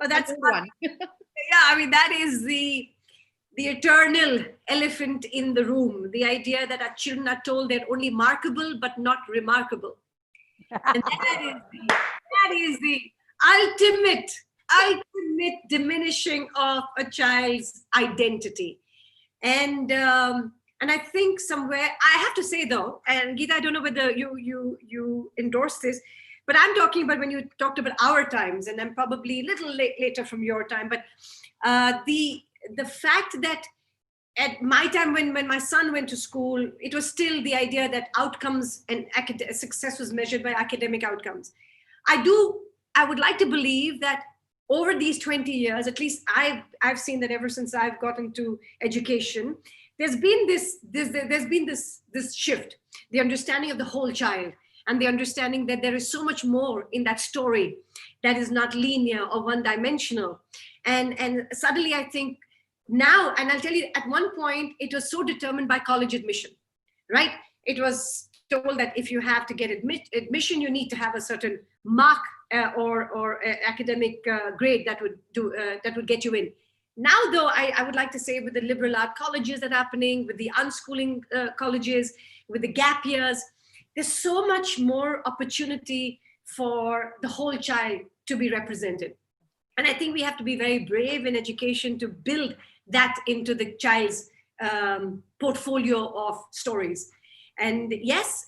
that's one. Yeah, I mean, that is the eternal elephant in the room. The idea that our children are told they're only markable but not remarkable. And that is the ultimate diminishing of a child's identity. And I think somewhere, I have to say though, and Geeta, I don't know whether you endorse this, but I'm talking about when you talked about our times, and I'm probably a little later from your time, but the fact that at my time, when my son went to school, it was still the idea that outcomes and success was measured by academic outcomes. I would like to believe that over these 20 years, at least I've seen that ever since I've gotten to education, there's been this shift, the understanding of the whole child, and the understanding that there is so much more in that story that is not linear or one-dimensional. And suddenly I think now, and I'll tell you, at one point, it was so determined by college admission, right? It was told that if you have to get admission, you need to have a certain mark or academic grade that would get you in. Now, though, I would like to say with the liberal art colleges that are happening, with the unschooling colleges, with the gap years, there's so much more opportunity for the whole child to be represented. And I think we have to be very brave in education to build that into the child's portfolio of stories. And yes,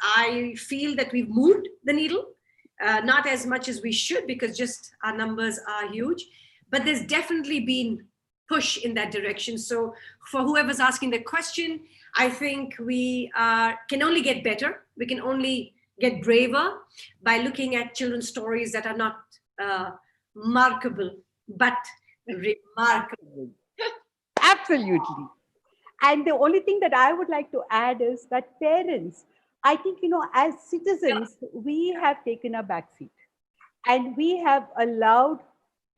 I feel that we've moved the needle, not as much as we should, because just our numbers are huge, but there's definitely been push in that direction. So for whoever's asking the question, I think we can only get better. We can only get braver by looking at children's stories that are not markable, but remarkable. Absolutely. And the only thing that I would like to add is that parents, I think, as citizens, we have taken a back seat, and we have allowed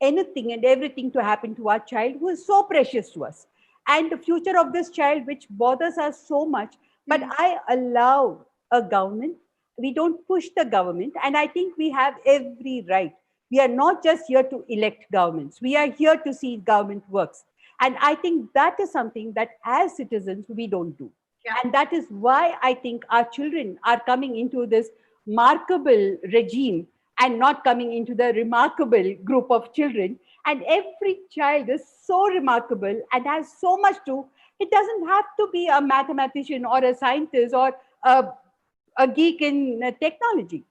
anything and everything to happen to our child who is so precious to us. and the future of this child, which bothers us so much. But I allow a government. We don't push the government. And I think we have every right. We are not just here to elect governments. We are here to see government works. And I think that is something that as citizens, we don't do. Yeah. And that is why I think our children are coming into this remarkable regime and not coming into the remarkable group of children. And every child is so remarkable and has so much to. It doesn't have to be a mathematician or a scientist or a geek in technology.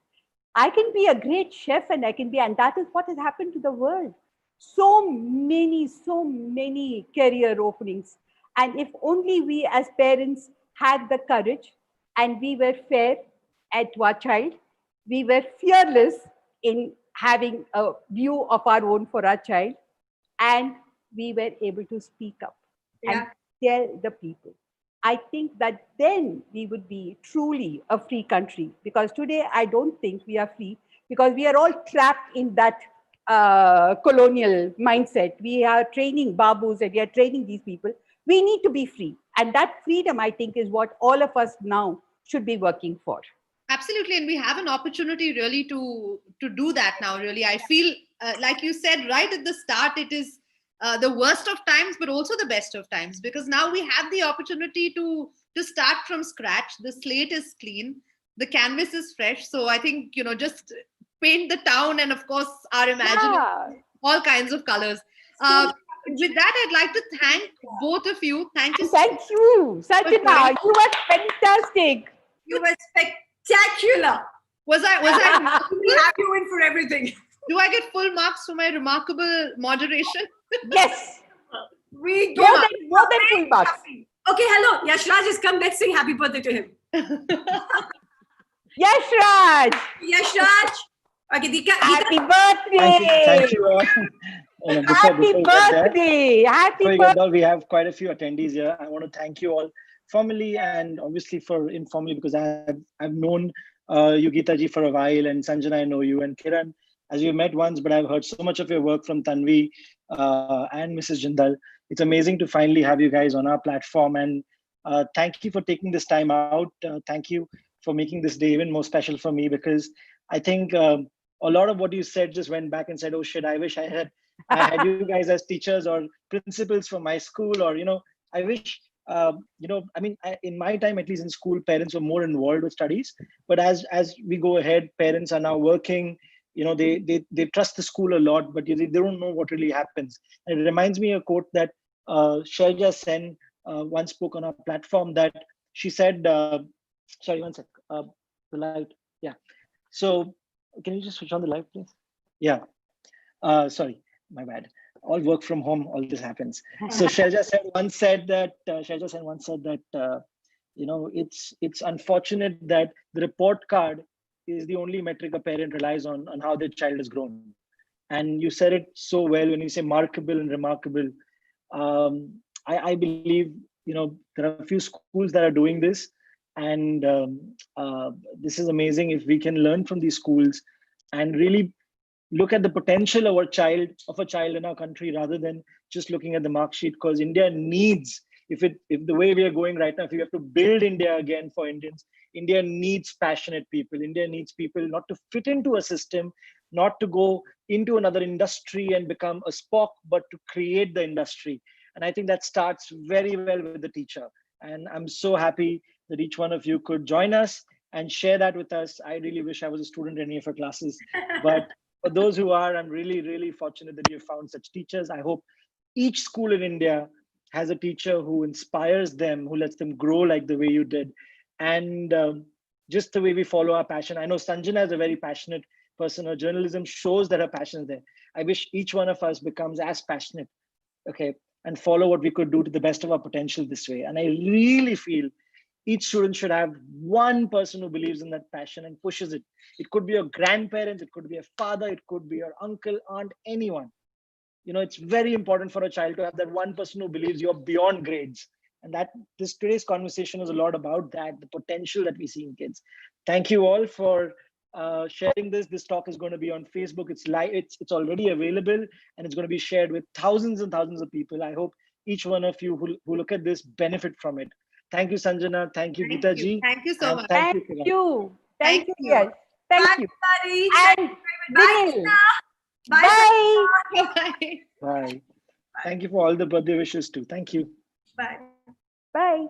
I can be a great chef and and that is what has happened to the world. So many career openings. And if only we as parents had the courage and we were fair to our child, we were fearless in having a view of our own for our child, and we were able to speak up and tell the people. I think that then we would be truly a free country, because today I don't think we are free, because we are all trapped in that colonial mindset. We are training babus and we are training these people. We need to be free. And that freedom, I think, is what all of us now should be working for. Absolutely, and we have an opportunity really to do that now. Really, I feel like you said right at the start, it is the worst of times, but also the best of times, because now we have the opportunity to start from scratch. The slate is clean, the canvas is fresh. So I think, just paint the town, and of course our imagination, all kinds of colors. With that, I'd like to thank both of you. Thank you. Thank you, Sanjana. You were fantastic. You were spectacular. Was I? We have you in for everything. Do I get full marks for my remarkable moderation? Yes. We more than full marks. Okay, hello. Yashraj has come. Let's sing happy birthday to him. Yashraj. Yashraj. Okay, Geeta. Happy birthday. Thank you all. Happy birthday. Happy birthday. We have quite a few attendees here. I want to thank you all formally and obviously for informally, because I've known you, Geeta ji, for a while, and Sanjana, I know you, and Kiran, as we met once, but I've heard so much of your work from Tanvi and Mrs. Jindal. It's amazing to finally have you guys on our platform, and thank you for taking this time out. Thank you for making this day even more special for me, because I think a lot of what you said just went back and said, oh shit, I wish I had you guys as teachers or principals for my school, or, I wish, in my time, at least in school, parents were more involved with studies. But as we go ahead, parents are now working, they trust the school a lot, but they don't know what really happens. And it reminds me of a quote that Shailja Sen once spoke on our platform, that she said, sorry, one sec, the light. Yeah. So can you just switch on the light, please? Yeah. Sorry, my bad. All work from home, all this happens. So Shailja Sen once said that, it's unfortunate that the report card is the only metric a parent relies on how their child has grown. And you said it so well when you say markable and remarkable. I believe, there are a few schools that are doing this, and this is amazing if we can learn from these schools and really look at the potential of a child in our country, rather than just looking at the mark sheet. Because India needs, if the way we are going right now, if we have to build India again for Indians, India needs passionate people. India needs people not to fit into a system, not to go into another industry and become a Spock, but to create the industry. And I think that starts very well with the teacher. And I'm so happy that each one of you could join us and share that with us. I really wish I was a student in any of your classes, but for those who are, I'm really, really fortunate that you found such teachers. I hope each school in India has a teacher who inspires them, who lets them grow like the way you did. And just the way we follow our passion. I know Sanjana is a very passionate person. Her journalism shows that her passion is there. I wish each one of us becomes as passionate, okay, and follow what we could do to the best of our potential this way. And I really feel each student should have one person who believes in that passion and pushes it. It could be your grandparents, it could be a father, it could be your uncle, aunt, anyone. It's very important for a child to have that one person who believes you're beyond grades. And that today's conversation is a lot about that, the potential that we see in kids. Thank you all for sharing this. This talk is going to be on Facebook. It's live. It's already available, and it's going to be shared with thousands and thousands of people. I hope each one of you who look at this benefit from it. Thank you, Sanjana. Thank you, Geeta ji. Thank you so And much. Thank you, Thank Kiran. you. Thank Thank you, you. yes. Thank Bye, you. everybody. And Bye. Vinil. Bye. Bye. Bye. Bye. Thank you for all the birthday wishes too. Thank you. Bye. Bye.